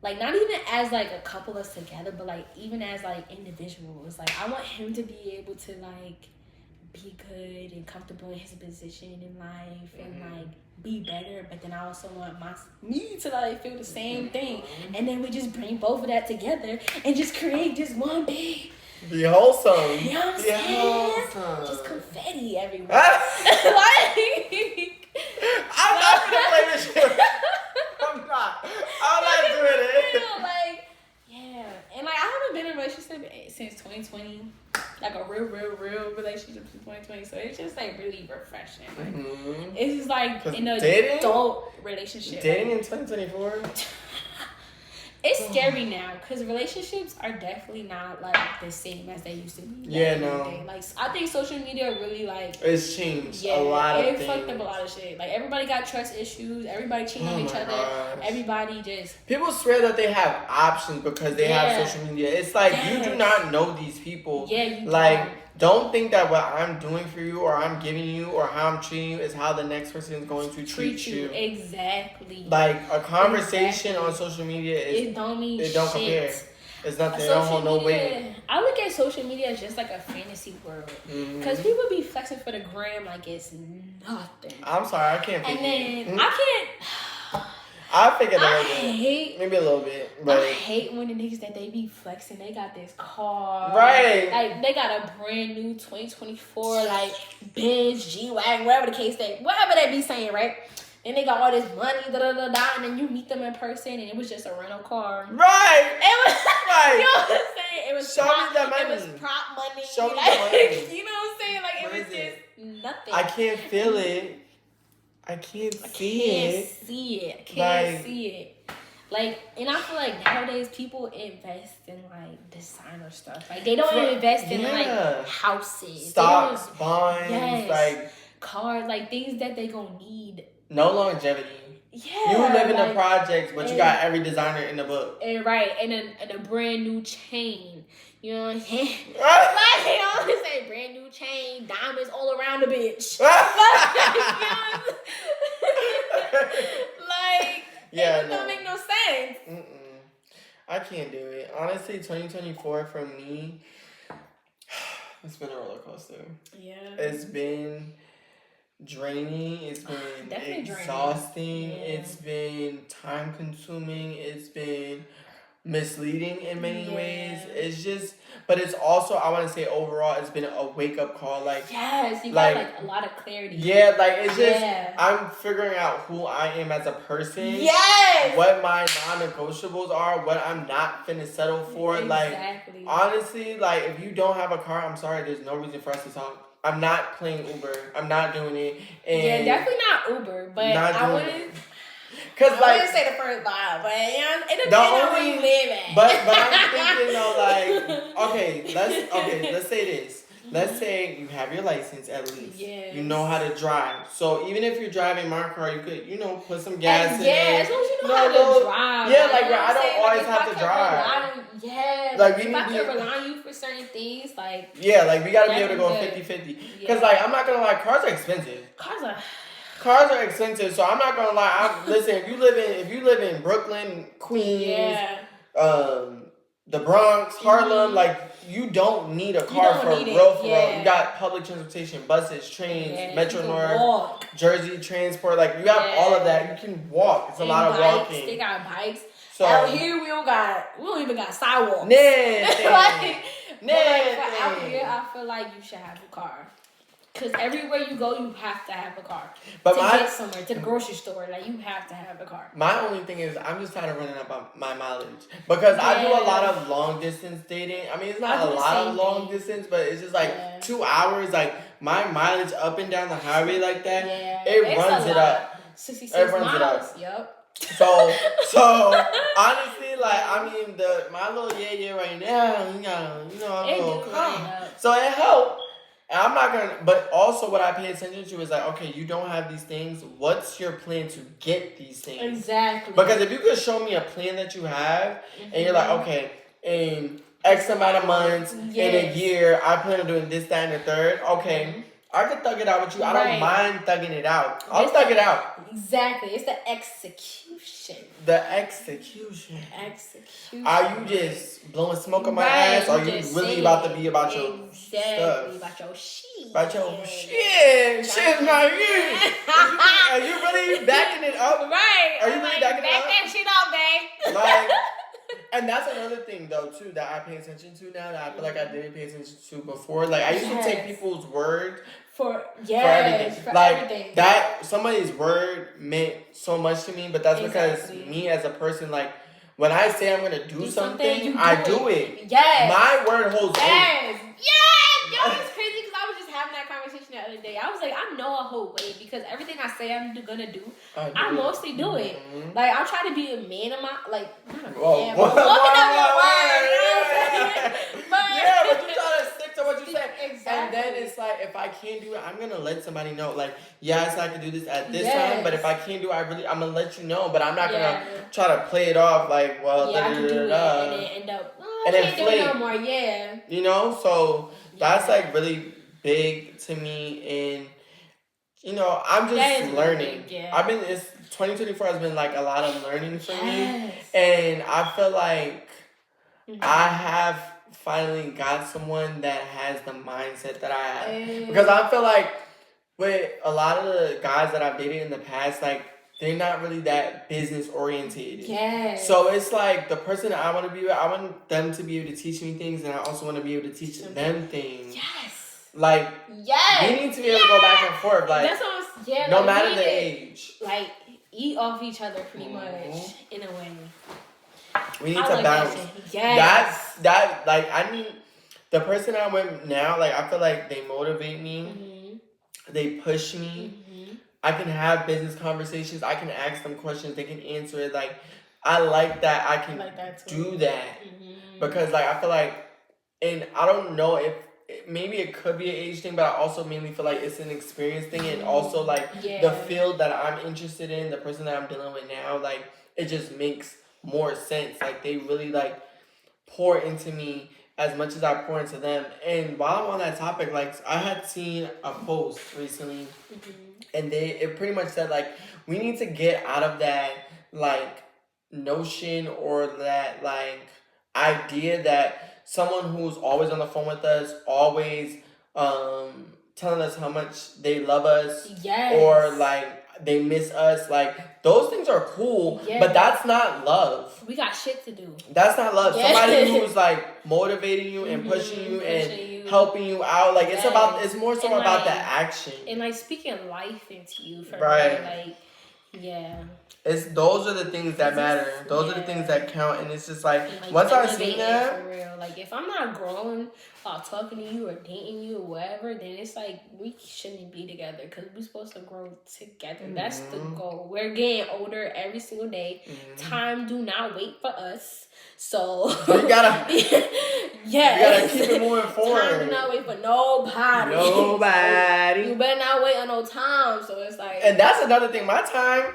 B: Like, not even as, like, a couple us together, but, like, even as, like, individuals. Like, I want him to be able to, like, be good and comfortable in his position in life and, like, be better. But then I also want me to, like, feel the same thing. And then we just bring both of that together and just create just one big...
A: Be wholesome.
B: You know what I'm saying?
A: Wholesome.
B: Just confetti everywhere. Like...
A: I'm not gonna play this shit. I'm not doing it.
B: Like, yeah. And, like, I haven't been in a relationship since 2020. like a real relationship in 2020. So it's just like really refreshing. Like
A: Mm-hmm.
B: it's just like in a
A: dating?
B: adult relationship.
A: Dating in 2024?
B: It's scary now because relationships are definitely not like the same as they used to be.
A: Yeah,
B: back in the
A: no.
B: day. Like I think social media really like
A: It's changed
B: yeah,
A: a lot of
B: it
A: things.
B: fucked up a lot of shit. Like everybody got trust issues. Everybody cheating on each other.
A: Gosh.
B: Everybody just
A: People swear that they have options because they have social media. It's like you do not know these people.
B: Yeah, you
A: like don't think that what I'm doing for you or I'm giving you or how I'm treating you is how the next person is going to treat you.
B: Exactly.
A: Like a conversation on social media is
B: it don't mean
A: it don't
B: shit.
A: compare. It's nothing. It don't hold no weight.
B: I look at social media as just like a fantasy world because people be flexing for the gram like it's nothing.
A: I'm sorry, I can't.
B: And then I can't.
A: I figured a little
B: bit.
A: Maybe a little bit. But
B: I hate when the niggas that they be flexing, they got this car.
A: Right.
B: Like, they got a brand new 2024, like, Benz, G-Wagon, whatever the case whatever they be saying, right? Then they got all this money, and then you meet them in person, and it was just a rental car.
A: Right.
B: It was,
A: right.
B: You know what I'm saying? It was
A: Show me the money.
B: It was prop money.
A: Show me
B: like,
A: the money.
B: You know what I'm saying? Like,
A: What
B: it was
A: is
B: just nothing.
A: I can't feel it. I can't see it.
B: I can't
A: Like,
B: see it. Like, and I feel like nowadays people invest in like designer stuff. Like they don't invest in like houses,
A: stocks, bonds, like
B: cars, like things that they gonna need.
A: No longevity.
B: Yeah,
A: you live in the projects, but you got every designer in the book.
B: And and a brand new chain. You know what I'm saying? Like, they always say brand new chain, diamonds all around the bitch. Like, it don't make no sense.
A: I can't do it. Honestly, 2024 for me, it's been a roller coaster.
B: Yeah.
A: It's been draining. It's been
B: Definitely
A: exhausting.
B: draining. Yeah.
A: It's been time consuming. It's been misleading in many ways. It's just, but it's also, I want to say overall, it's been a wake up call. Like,
B: yes, you got like a lot of clarity.
A: Yeah, like it's just, I'm figuring out who I am as a person.
B: Yes.
A: What my non-negotiables are. What I'm not finna settle for.
B: Exactly.
A: Like, honestly, like if you don't have a car, I'm sorry. There's no reason for us to talk. I'm not playing Uber. I'm not doing it. And
B: yeah, definitely not Uber, but I wouldn't.
A: Cause
B: I
A: like,
B: wouldn't say the first line, but you know, it depends on where you live at.
A: But I'm thinking though, like, let's say this. Let's say you have your license at least.
B: Yes.
A: You know how to drive. So even if you're driving my car, you could, put some gas in it.
B: Yeah, as long as you know how to drive.
A: Yeah, like I don't always have to drive.
B: Like if I can rely on you for certain things, like
A: yeah, like we gotta be able to go 50-50. Because like I'm not gonna lie, cars are expensive. Cars are expensive, so I'm not gonna lie. Listen, if you live in Brooklyn, Queens, the Bronx, Harlem, like you don't need a car for real. You got public transportation, buses, trains, Metro North, Jersey Transport. Like you have all of that. You can walk. It's a lot of walking.
B: They got bikes.
A: So
B: out here we don't even got sidewalks.
A: But
B: out here, I feel like you should have a car. Because everywhere you go, you have to have a car. But to get somewhere, to the grocery store, like you have to have a car.
A: My only thing is, I'm just tired of running up my mileage. Because I do a lot of long distance dating. I mean, it's not a lot of long distance, but it's just like 2 hours. Like my mileage up and down the highway like that, it runs it up.
B: 66 miles. Yep.
A: So honestly, like I mean, my little right now, I'm a little calm. So it helped. And I'm not gonna, but also what I pay attention to is like, okay, you don't have these things. What's your plan to get these things?
B: Exactly.
A: Because if you could show me a plan that you have, and you're like, okay, in X amount of months, in a year, I plan on doing this, that, and the third. Okay, I could thug it out with you. I don't mind thugging it out. I'll thug it out.
B: Exactly. It's the execution.
A: The execution. Are you just blowing smoke on my ass? Or are you really about to be about your stuff?
B: About your shit.
A: About your shit. Shit's not you. Are you really backing it up?
B: Right.
A: Are you really backing it up?
B: Back that shit up, babe.
A: Like, and that's another thing though too that I pay attention to now that I feel like I didn't pay attention to before. Like I used to take people's word for everything. Like that somebody's word meant so much to me, but that's because me as a person, like when I say I'm gonna do something, I do it.
B: Yes.
A: My word holds weight.
B: Yes. Yo, it's crazy because I was just having that conversation the other day. I was like, I know a whole way because everything I say I'm gonna do, I mostly do it. Like, I try to be a man of my, like, not a man, but woman of your word. You know what I'm saying?
A: Yeah, but you try to stick to what you say.
B: Exactly.
A: And then it's like, if I can't do it, I'm gonna let somebody know. Like, yes, I can do this at this time, but if I can't do it, I'm gonna let you know. But I'm not gonna try to play it off like, well,
B: I can do it, and then end up, I can't do it no more. Yeah.
A: You know, so that's like really big to me, and you know, I'm just learning. I've been 2024 has been like a lot of learning for me, and I feel like I have finally got someone that has the mindset that I have. Because I feel like with a lot of the guys that I've dated in the past, like, they're not really that business oriented.
B: Yes.
A: So it's like the person that I want to be with, I want them to be able to teach me things, and I also want to be able to teach them things.
B: Yes.
A: Like, we need to be able to go back and forth. Like,
B: that's what I'm,
A: no
B: like,
A: matter the age.
B: Like, eat off each other pretty much, in a way.
A: We need to bounce. That like, I need the person I'm with now. Like, I feel like they motivate me. They push me. I can have business conversations. I can ask them questions. They can answer it. Like, I like that. I can do that because, like, I feel like, and I don't know if maybe it could be an age thing, but I also mainly feel like it's an experience thing, and also like the field that I'm interested in, the person that I'm dealing with now, like, it just makes more sense. Like, they really like pour into me as much as I pour into them. And while I'm on that topic, like, I had seen a post recently, and it pretty much said, like, we need to get out of that, like, notion or that, like, idea that someone who's always on the phone with us, always telling us how much they love us, or, like, they miss us, like, those things are cool, but that's not love.
B: We got shit to do.
A: That's not love. Somebody who's like motivating you and pushing you and helping you out, like, it's more so about like, the action
B: and like speaking life into you for
A: right.
B: Like,
A: it's those are the things that matter. Those are the things that count, and it's just like once I seen that,
B: for real. Like, if I'm not growing or talking to you or dating you or whatever, then it's like we shouldn't be together because we're supposed to grow together. That's the goal. We're getting older every single day. Time do not wait for us. So you gotta you gotta keep it moving forward. Time do not wait for nobody. You better not wait on no time. So it's like, and
A: that's another thing. My time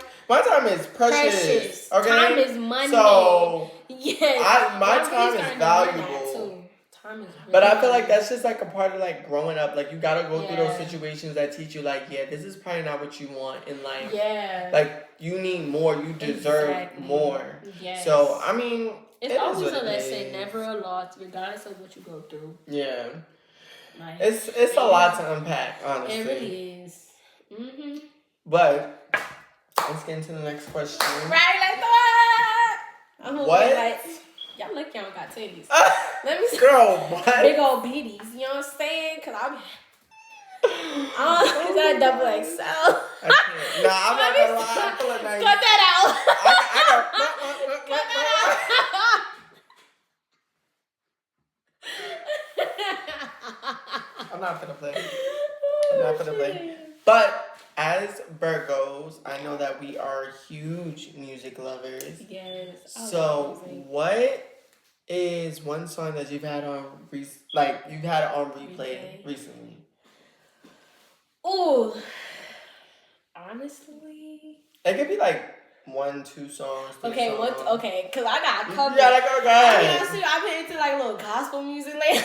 A: is precious. Okay,
B: time is money.
A: So my time is valuable. Time is really, but I feel like that's just like a part of like growing up. Like, you gotta go through those situations that teach you, like, this is probably not what you want in life. Like, you need more. You deserve more. So I mean,
B: it's always a lesson, never a loss, regardless of what you go through. Like,
A: it's a lot to unpack, honestly.
B: It really is.
A: But let's get into the next question.
B: Right, let's go. I'm
A: what?
B: Like, y'all look, y'all got titties. Let me see.
A: Girl, what?
B: Big old beaties. You know what I'm saying? Because I'm. Is that a double XL?
A: I can't. Nah, I'm not gonna lie. I feel like
B: cut that out.
A: Cut that out. I'm not gonna play. But as Virgos, I know that we are huge music lovers.
B: Yes.
A: So what is one song that you've had on replay recently?
B: Ooh, honestly,
A: it could be like 1-2 songs.
B: Okay, because I got a couple.
A: Yeah, like, go ahead.
B: Honestly, I've been into like little gospel music lately.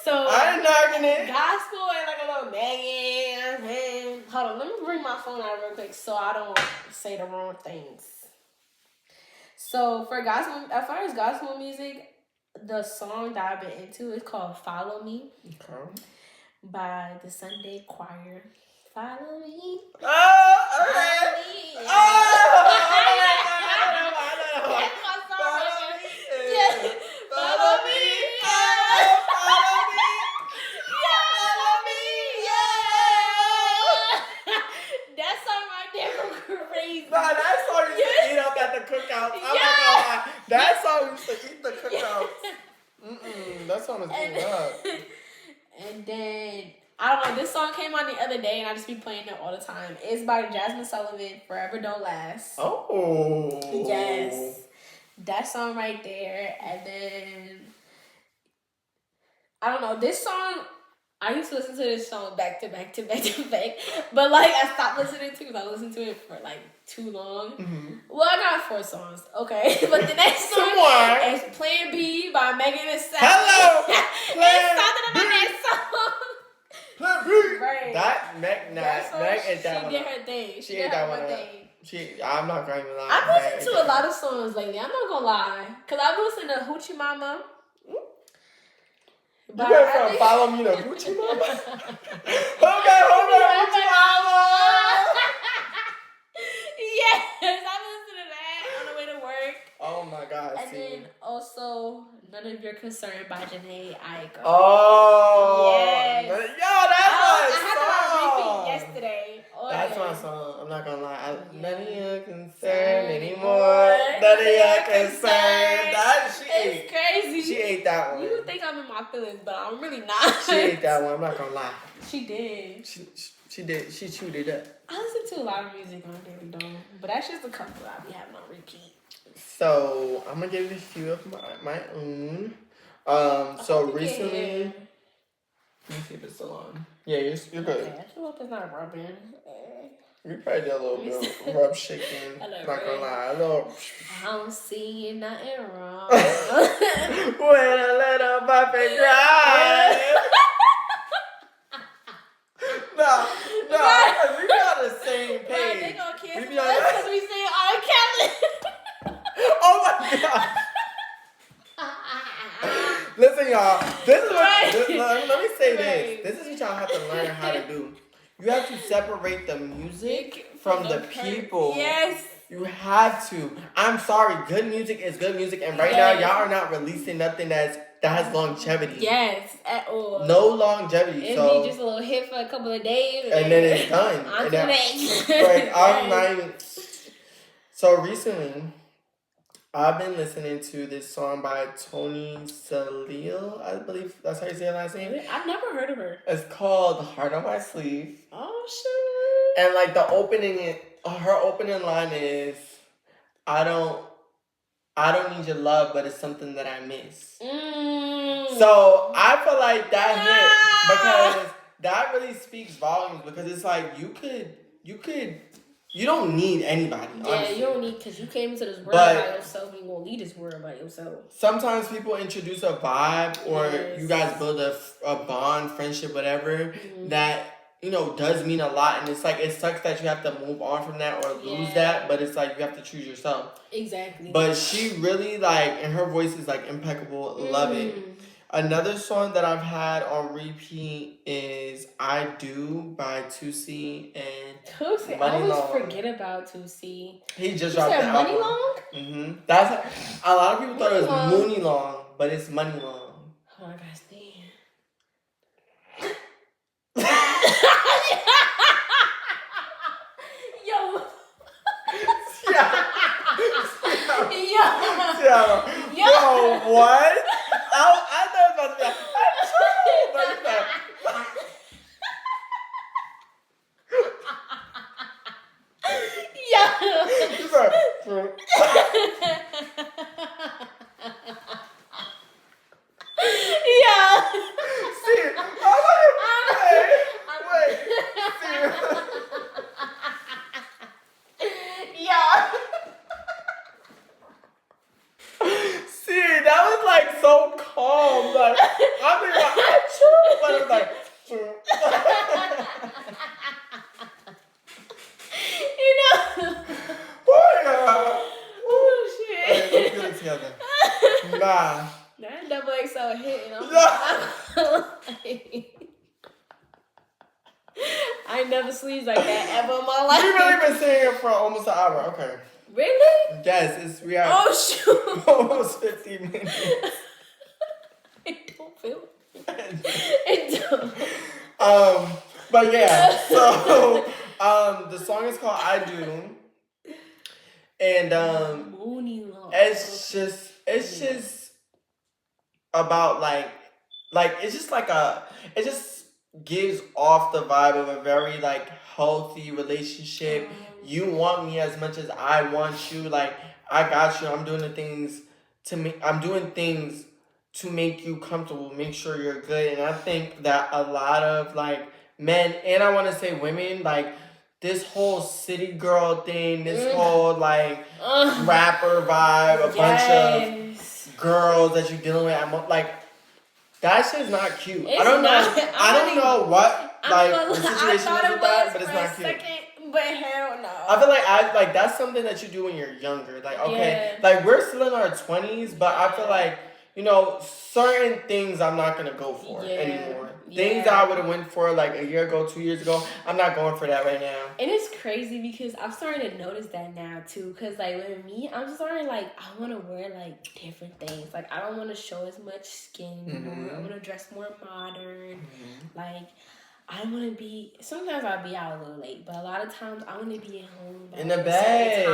B: So
A: I'm knocking it.
B: Gospel and like a little Megan. Hold on, let me bring my phone out real quick so I don't say the wrong things. So for gospel, as far as gospel music, the song that I've been into is called "Follow Me" by the Sunday Choir. Follow me.
A: Oh, okay.
B: Follow me.
A: Oh,
B: That's my song.
A: Follow me.
B: Yeah. Follow me.
A: Oh, follow me.
B: Follow me. Yeah. That song right there go crazy.
A: Nah, that song used to eat up at the cookouts. I'm not gonna lie. That song used to eat the cookouts. That song is good up.
B: And then I don't know. This song came on the other day, and I just be playing it all the time. It's by Jasmine Sullivan. Forever Don't Last.
A: Oh.
B: Yes, that song right there, and then I don't know this song. I used to listen to this song back to back to back to back, but like I stopped listening to because I listened to it for like too long.
A: Mm-hmm.
B: Well, I got 4 songs, okay, but the next song is Plan B by Megan Thee Stallion.
A: Hello,
B: It's something about that song.
A: Plan B.
B: Right.
A: That Meg, Meg ate that one.
B: She did her thing.
A: She ate that one. I'm not going to lie.
B: I've listened to a lot of songs lately. I'm not gonna lie, cause I've listened to Hoochie Mama.
A: You went from Follow Me to Hoochie Mama? Hold on, Hoochie Mama!
B: Yes, I listened to that on the way to work.
A: Oh my God,
B: and then also, None of Your Concern by Janae Aiko.
A: Oh!
B: Yes.
A: Yo, that's my song!
B: I had that on repeat yesterday.
A: That's my song. I'm not gonna lie. None of your concern anymore. None of your concern.
B: It's crazy.
A: She ate that one.
B: You would think I'm in my feelings, but I'm really not.
A: She ate that one. I'm not gonna lie.
B: She did.
A: She did. She chewed it up.
B: I listen to a lot of music on Daily Dome, but that's just a couple I be having on repeat.
A: So I'm gonna give you a few of my own. So recently, let me see if it's still on. Yeah, you're good.
B: Okay, I feel like it's not rubbing.
A: You probably did a little bit of rub shaking. Not gonna lie, a little.
B: I don't see nothing wrong.
A: When a little puppy cries. No, because we be on the same page.
B: Right, they gonna cancel
A: We be on
B: us because we say R. Kelly.
A: Oh my God. Listen, y'all. This is what. Let me say this. This is what y'all have to learn how to do. You have to separate the music from the people.
B: Yes.
A: You have to. I'm sorry. Good music is good music, and right now y'all are not releasing nothing that has longevity.
B: Yes, at all.
A: No longevity.
B: It'd
A: So
B: be just a little hit for a couple of days,
A: and then it's done.
B: On to
A: the
B: next.
A: Like I'm not even. So recently, I've been listening to this song by Tony Salil. I believe that's how you say her last name.
B: I've never heard of her.
A: It's called "Heart on My Sleeve."
B: Oh shit!
A: And like her opening line is, I don't need your love, but it's something that I miss. So I feel like that hit because that really speaks volumes, because it's like you don't need anybody.
B: Yeah,
A: honestly.
B: you don't need, because you came into this world by yourself, and you won't leave this world by yourself.
A: Sometimes people introduce a vibe, or you guys build a bond, friendship, whatever, that, you know, does mean a lot. And it's like, it sucks that you have to move on from that or lose that, but it's like you have to choose yourself.
B: Exactly.
A: But she really, like, and her voice is like impeccable. Love it. Another song that I've had on repeat is I Do by 2C and
B: Tusi. I always forget about 2C.
A: He just dropped the album.
B: Money Long?
A: Mm-hmm. That's a lot of people thought it was Mooney Long, but it's Money Long.
B: Oh my gosh, damn. Yo. Yo,
A: what? I thought it was about to be like, but it's like, See, wait. See, that was like so calm. Like, I mean, but it was like,
B: Oh shit.
A: Hey, let's get it together. Nah.
B: That double XL hitting. I ain't never sleeps like that ever in my life.
A: We've really been sitting here for almost an hour. Okay.
B: Really?
A: Yes, we are.
B: Oh shoot.
A: Almost 15 minutes.
B: It don't feel. It don't.
A: But yeah. So the song is called I Do. And it's just about like it's just gives off the vibe of a very like healthy relationship. You want me as much as I want you. Like I got you. I'm doing things to make you comfortable, make sure you're good. And I think that a lot of like men, and I want to say women, like this whole city girl thing, this whole like rapper vibe, a bunch of girls that you're dealing with, like that shit's not cute. I don't know what the situation is with that, but it's not cute.
B: But hell no.
A: I feel like that's something that you do when you're younger. Like like we're still in our 20s, but I feel like certain things I'm not gonna go for anymore. Things that I would have went for like a year ago, 2 years ago, I'm not going for that right now.
B: And it's crazy because I'm starting to notice that now too. Cause like with me, I'm starting like I want to wear like different things. Like I don't want to show as much skin anymore. I want to dress more modern. Like I don't want to be. Sometimes I'll be out a little late, but a lot of times I want to be at home
A: in the bed.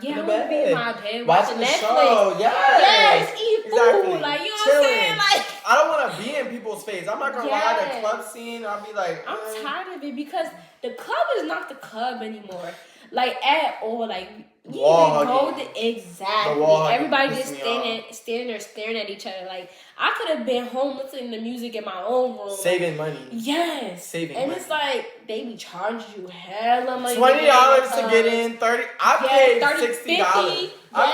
B: Yeah, I want to be in my bed
A: watching the
B: Netflix.
A: Show.
B: Yes, eat food. Like you know what I'm saying? Like
A: I don't want to be in people's face. I'm not gonna lie. The club scene, I'll be like,
B: I'm tired of it because the club is not the club anymore. Like at all. Like you even go to exactly. Everybody just standing there staring at each other. Like I could have been home listening to music in my own room.
A: Saving money.
B: Yes.
A: Saving
B: money.
A: And
B: it's like they be charging you hella money.
A: $20 to get in, 30. I paid $60. I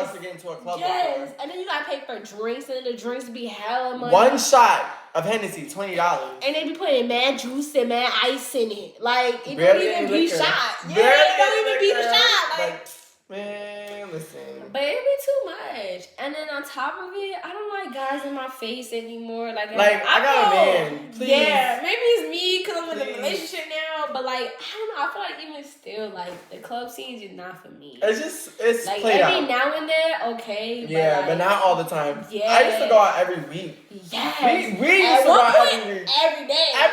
A: paid $60 to get into a club.
B: Yes. And then you gotta pay for drinks, and the drinks be hella money.
A: One shot of Hennessy, $20.
B: And they be putting mad juice and mad ice in it. Like it don't even be shot. Yeah, it don't even be the shot. Like
A: man, listen.
B: But it be too much. And then on top of it, I don't like guys in my face anymore. Like
A: I got a man. Please.
B: Yeah, maybe it's me because I'm in a relationship now. But like, I don't know. I feel like even still, like the club scene is not for me.
A: It's
B: like
A: played
B: every
A: out.
B: now and then, okay.
A: Yeah, but not all the time.
B: Yeah.
A: I used to go out every week.
B: Yes.
A: We used to go out every week.
B: Every day. At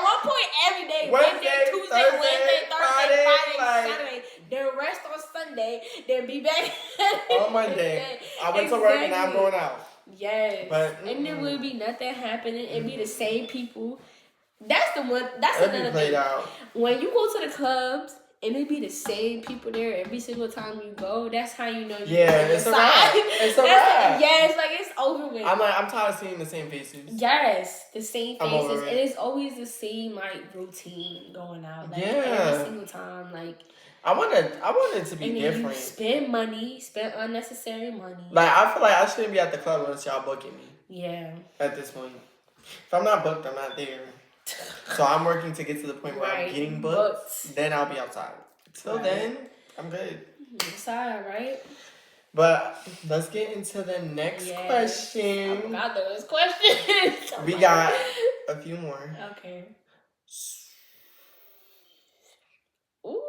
B: one point, every day. Wednesday, Tuesday, Thursday, Friday, Saturday. Then rest on Sunday. Then be back
A: on Monday. I went to work and now I'm going out.
B: Yes. But and there will be nothing happening. It be the same people. That's the one. That's another thing.
A: Out.
B: When you go to the clubs and it be the same people there every single time you go, that's how you know you
A: it's a wrap. It's a wrap.
B: Yes, like it's over with.
A: I'm tired of seeing the same faces.
B: Yes, the same faces. And it's always the same like routine going out. Like every single time. Like
A: I want it to be different.
B: You spend unnecessary money.
A: Like I feel like I shouldn't be at the club unless y'all booking me.
B: Yeah.
A: At this point, if I'm not booked, I'm not there. So I'm working to get to the point where I'm getting booked. Then I'll be outside. Till then, I'm good.
B: It's alright, right?
A: But let's get into the next question.
B: I forgot those questions.
A: We got a few more.
B: Okay. Ooh.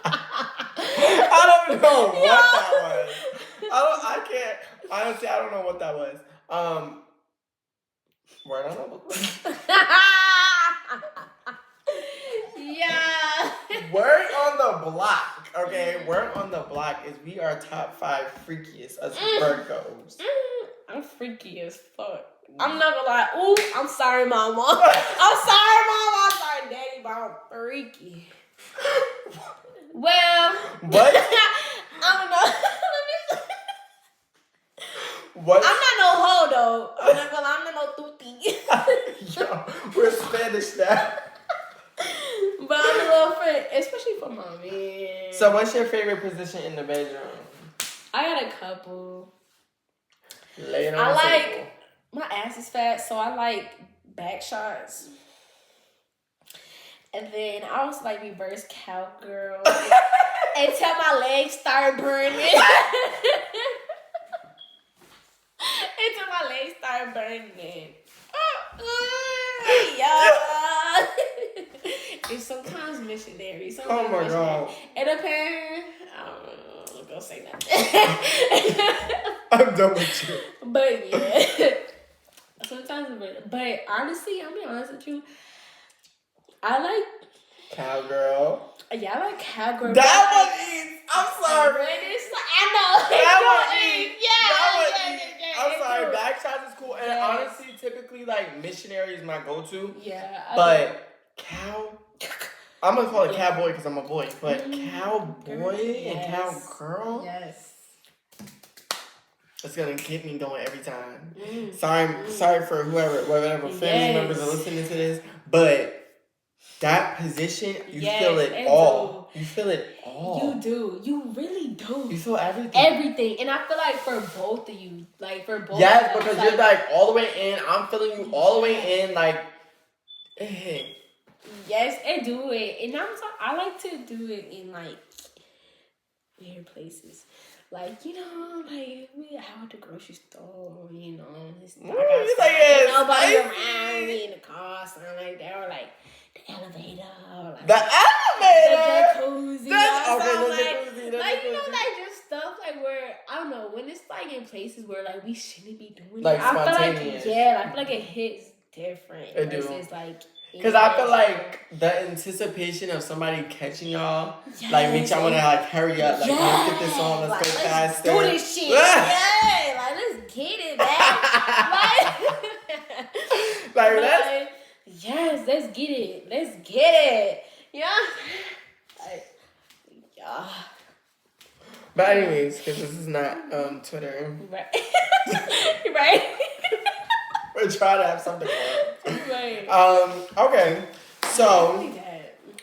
A: I don't know what that was. I can't. Honestly, I don't know what that was. Word on the Word on the block. Okay, word on the block is we are top 5 freakiest as Virgos.
B: I'm freaky as fuck. I'm not gonna lie. Ooh, I'm sorry, mama. I'm sorry, mama. I'm sorry, daddy, but I'm freaky. Well,
A: what?
B: I don't know.
A: What?
B: I'm not no hoe though. I'm not gonna lie. I'm not no tuti.
A: Yo, we're Spanish now.
B: But I'm a little friend, especially for my man.
A: So, what's your favorite position in the bedroom?
B: I got a couple.
A: Lay it on the table.
B: My ass is fat, so I like back shots. And then I also like reverse cowgirl until my legs start burning. Until my legs start burning. Yeah. It's sometimes missionary. Sometimes
A: oh my God.
B: It depends. I don't know. I'm gonna say that.
A: I'm done with you.
B: But yeah. Sometimes, but honestly, I'll be honest with you. I like
A: cowgirl.
B: Yeah, I like cowgirl.
A: That one eats. I'm sorry.
B: I know.
A: That one eats.
B: Yeah.
A: I'm sorry. Back shots is cool. And honestly, typically like missionary is my go-to.
B: Yeah.
A: But cow, I'm gonna call it cowboy because I'm a boy. But cowboy and cowgirl,
B: yes,
A: it's gonna get me going every time. Sorry for whatever family members are listening to this, but that position, you feel it all. You feel it all.
B: You do. You really do.
A: You feel everything.
B: Everything. And I feel like for both of you,
A: yes, because you're like all the way in. I'm feeling you all the way in. Like, hey.
B: Yes, and do it. And I like to do it in like weird places. Like, you know, like we out at the grocery store, you know, it's dark outside, nobody around me in the car, something like that, or like the elevator, or like
A: the
B: jacuzzi,
A: jacuzzi,
B: like you know, like just stuff like where I don't know when it's like in places where like we shouldn't be doing
A: like
B: it. I
A: spontaneous.
B: feel like I feel like it hits different versus like.
A: Because I feel like the anticipation of somebody catching y'all, like, makes y'all want to, like, hurry up. Like, let's get this on. Let's go faster.
B: Let's do this shit. Yeah. Like, let's get it, man. like, yes, let's get it. Let's get it. Yeah. Like, yeah.
A: But anyways, because this is not Twitter.
B: Right. Right.
A: We're trying to have something fun.
B: Right.
A: Okay. So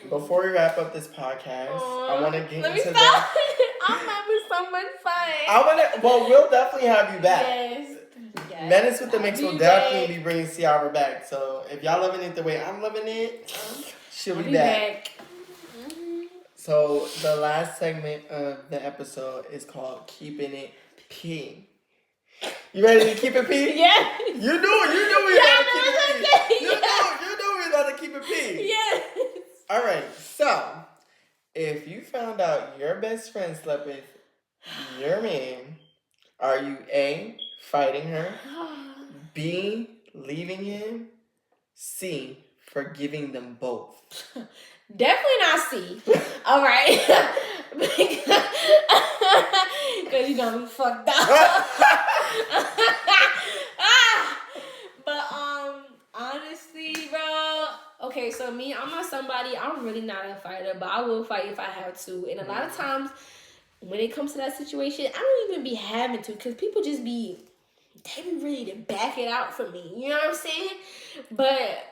A: before we wrap up this podcast, I want to get into the.
B: I'm having so much fun.
A: We'll definitely have you back.
B: Yes.
A: Menace with the Mix will definitely be bringing Ciara back. So if y'all loving it the way I'm loving it, she'll be back. So the last segment of the episode is called Keeping It P. You ready to keep it P?
B: Yeah.
A: You knew we had to keep it P. You knew we had to keep it P.
B: Yes.
A: All right. So, if you found out your best friend slept with your man, are you A, fighting her, B, leaving him, C, forgiving them both?
B: Definitely not C. All right. Because you're going to be fucked up. But honestly, bro, okay, so me, I'm not somebody, I'm really not a fighter, but I will fight if I have to. And a lot of times when it comes to that situation, I don't even be having to, because people just be ready to back it out for me, you know what I'm saying? But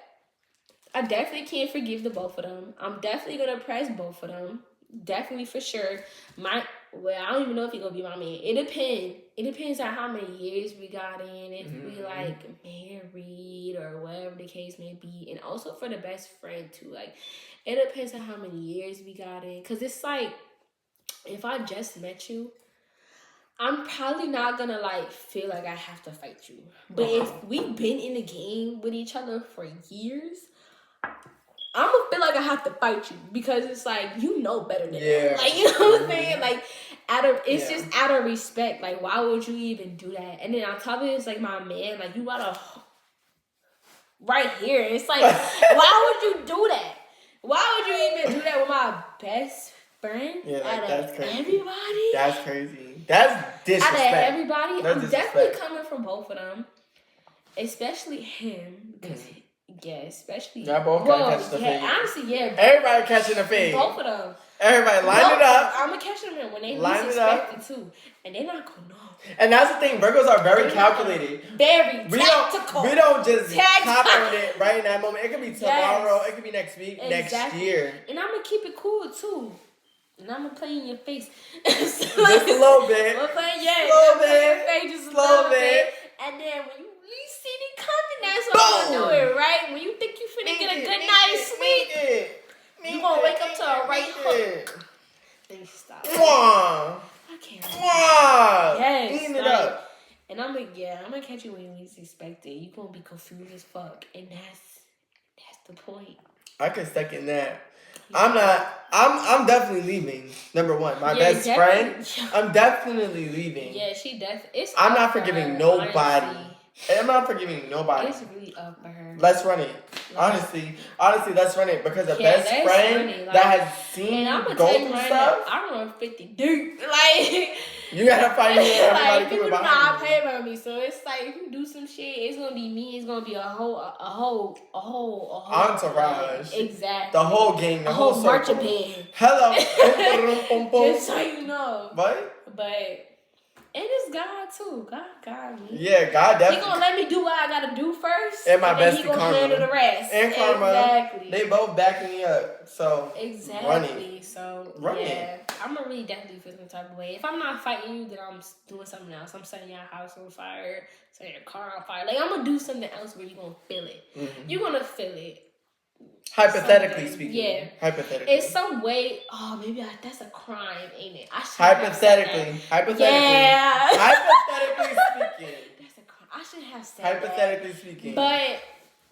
B: I definitely can't forgive the both of them. I'm definitely gonna press both of them. Definitely for sure. I don't even know if he's gonna be my man. It depends. It depends on how many years we got in, if we like married or whatever the case may be. And also for the best friend too. Like, it depends on how many years we got in. Cause it's like, if I just met you, I'm probably not gonna like feel like I have to fight you. But if we've been in the game with each other for years, I'm gonna feel like I have to fight you, because it's like, you know better than that. Like, you know what I'm saying? Like, it's just out of respect. Like, why would you even do that? And then on top of it, it's like, my man, like, you gotta right here. It's like, why would you do that? Why would you even do that with my best friend?
A: Yeah, that's crazy.
B: Everybody?
A: That's crazy. That's disrespect.
B: Out of everybody?
A: That's
B: I'm definitely coming from both of them. Especially him, because especially.
A: Y'all both gotta catch the fade.
B: Honestly,
A: everybody catching the fade.
B: Both of them.
A: Everybody line it up.
B: I'm gonna catch them when they
A: line
B: least expect it too, and they're not gonna know.
A: And that's the thing. Virgos are very calculated.
B: Very tactical.
A: We don't just hop on it right in that moment. It could be tomorrow. It could be next week, next year.
B: And I'm gonna keep it cool too. And I'm gonna play in your face.
A: Just a little bit.
B: I'm playing, just a little bit. And then when you see it coming, that's what you do it, right? When you think you finna get a good night's sleep, you gonna wake up to a right hook. Then you stop. I can't. Yes.
A: Clean it up.
B: And I'm gonna catch you when you least expect it. You gonna be confused as fuck, and that's the point.
A: I can second that. I'm definitely leaving. Number one, my best friend. I'm definitely leaving.
B: Yeah, she definitely.
A: I'm not forgiving nobody.
B: Honestly.
A: I'm not forgiving nobody.
B: It's really up for her.
A: Let's run it. Honestly, let's run it, because the best friend that has seen go through stuff.
B: I run 50 deep. Like,
A: you gotta find everybody
B: people do
A: behind
B: not pay me. So it's like if you do some shit, it's gonna be me. It's gonna be a whole
A: entourage.
B: Exactly.
A: The whole gang, the whole
B: marching
A: circle.
B: band.
A: Hello.
B: Just so you know.
A: What?
B: But it is God too. God me.
A: Yeah, God definitely.
B: He gonna let me do what I gotta do first.
A: And my bestie
B: he gonna
A: Karma.
B: handle the rest.
A: And Karma.
B: Exactly.
A: They both backing me up. So
B: exactly. So
A: run
B: yeah, I'm gonna really definitely feel some type of way. If I'm not fighting you, then I'm doing something else. I'm setting your house on fire, setting your car on fire. Like I'm gonna do something else where you're gonna feel it.
A: Mm-hmm.
B: You're gonna feel it.
A: Hypothetically
B: something.
A: speaking.
B: Yeah.
A: Hypothetically.
B: It's some way. Oh, maybe that's a crime, ain't it?
A: Hypothetically.
B: Yeah.
A: Hypothetically speaking.
B: That's a crime. I should have said
A: Hypothetically speaking.
B: But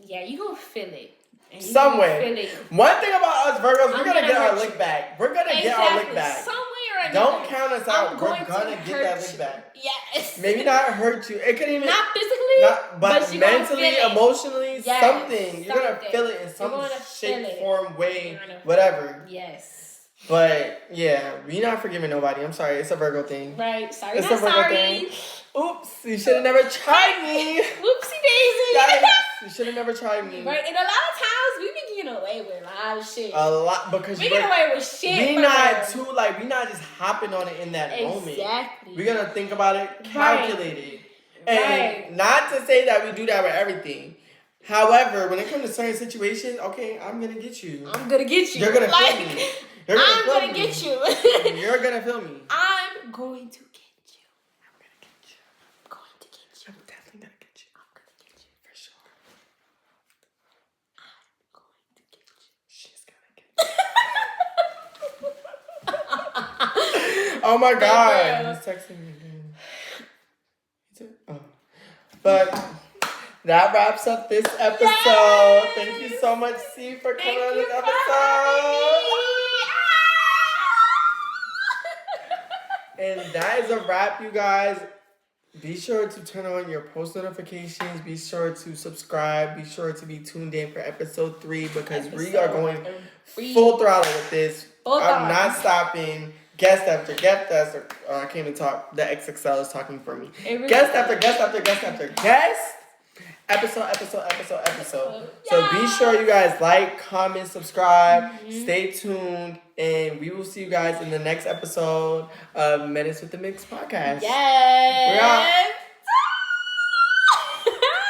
B: yeah, you gonna feel it.
A: Some way. One thing about us Virgos, we're gonna get our lick back. We're gonna get our lick back.
B: Some way or another.
A: Don't count us out. We're gonna get that lick back.
B: Yes.
A: Maybe not hurt you. It could even
B: not physically,
A: but mentally, emotionally, something. You're gonna feel it in some shape, form, way, whatever.
B: Yes.
A: But yeah, we not forgiving nobody. I'm sorry. It's a Virgo thing.
B: Right. Sorry.
A: It's
B: not
A: a Virgo
B: sorry.
A: thing. Oops. You should have never tried me.
B: Whoopsie daisy.
A: Guys, you should have never tried me.
B: Right. And a lot of times we be getting away with a lot of shit.
A: A lot because
B: we get away with shit.
A: We not too we not just hopping on it in that moment.
B: Exactly.
A: We're gonna think about it, calculate it. And
B: Right.
A: not to say that we do that with everything. However, when it comes to certain situations, okay, I'm gonna get you.
B: I'm gonna get you.
A: You're gonna feel me.
B: I'm gonna get you.
A: You're gonna feel me.
B: I'm going to get you.
A: I'm gonna get you.
B: I'm going to get you.
A: I'm definitely gonna get you.
B: I'm gonna get you.
A: For sure.
B: I'm going to get you.
A: She's gonna get you. Oh my God. He's texting me again. Oh. But that wraps up this episode. Yes! Thank you so much, C, for coming on this episode. And that is a wrap, you guys. Be sure to turn on your post notifications. Be sure to subscribe. Be sure to be tuned in for episode 3 because we are going full throttle with this. I'm not stopping. Guest after guest after. I can't even talk. The XXL is talking for me. Really guest after guest after guest after guest. Episode. So be sure you guys like, comment, subscribe. Stay tuned. And we will see you guys in the next episode of Menace with the Mix podcast.
B: Yes.
A: We're out.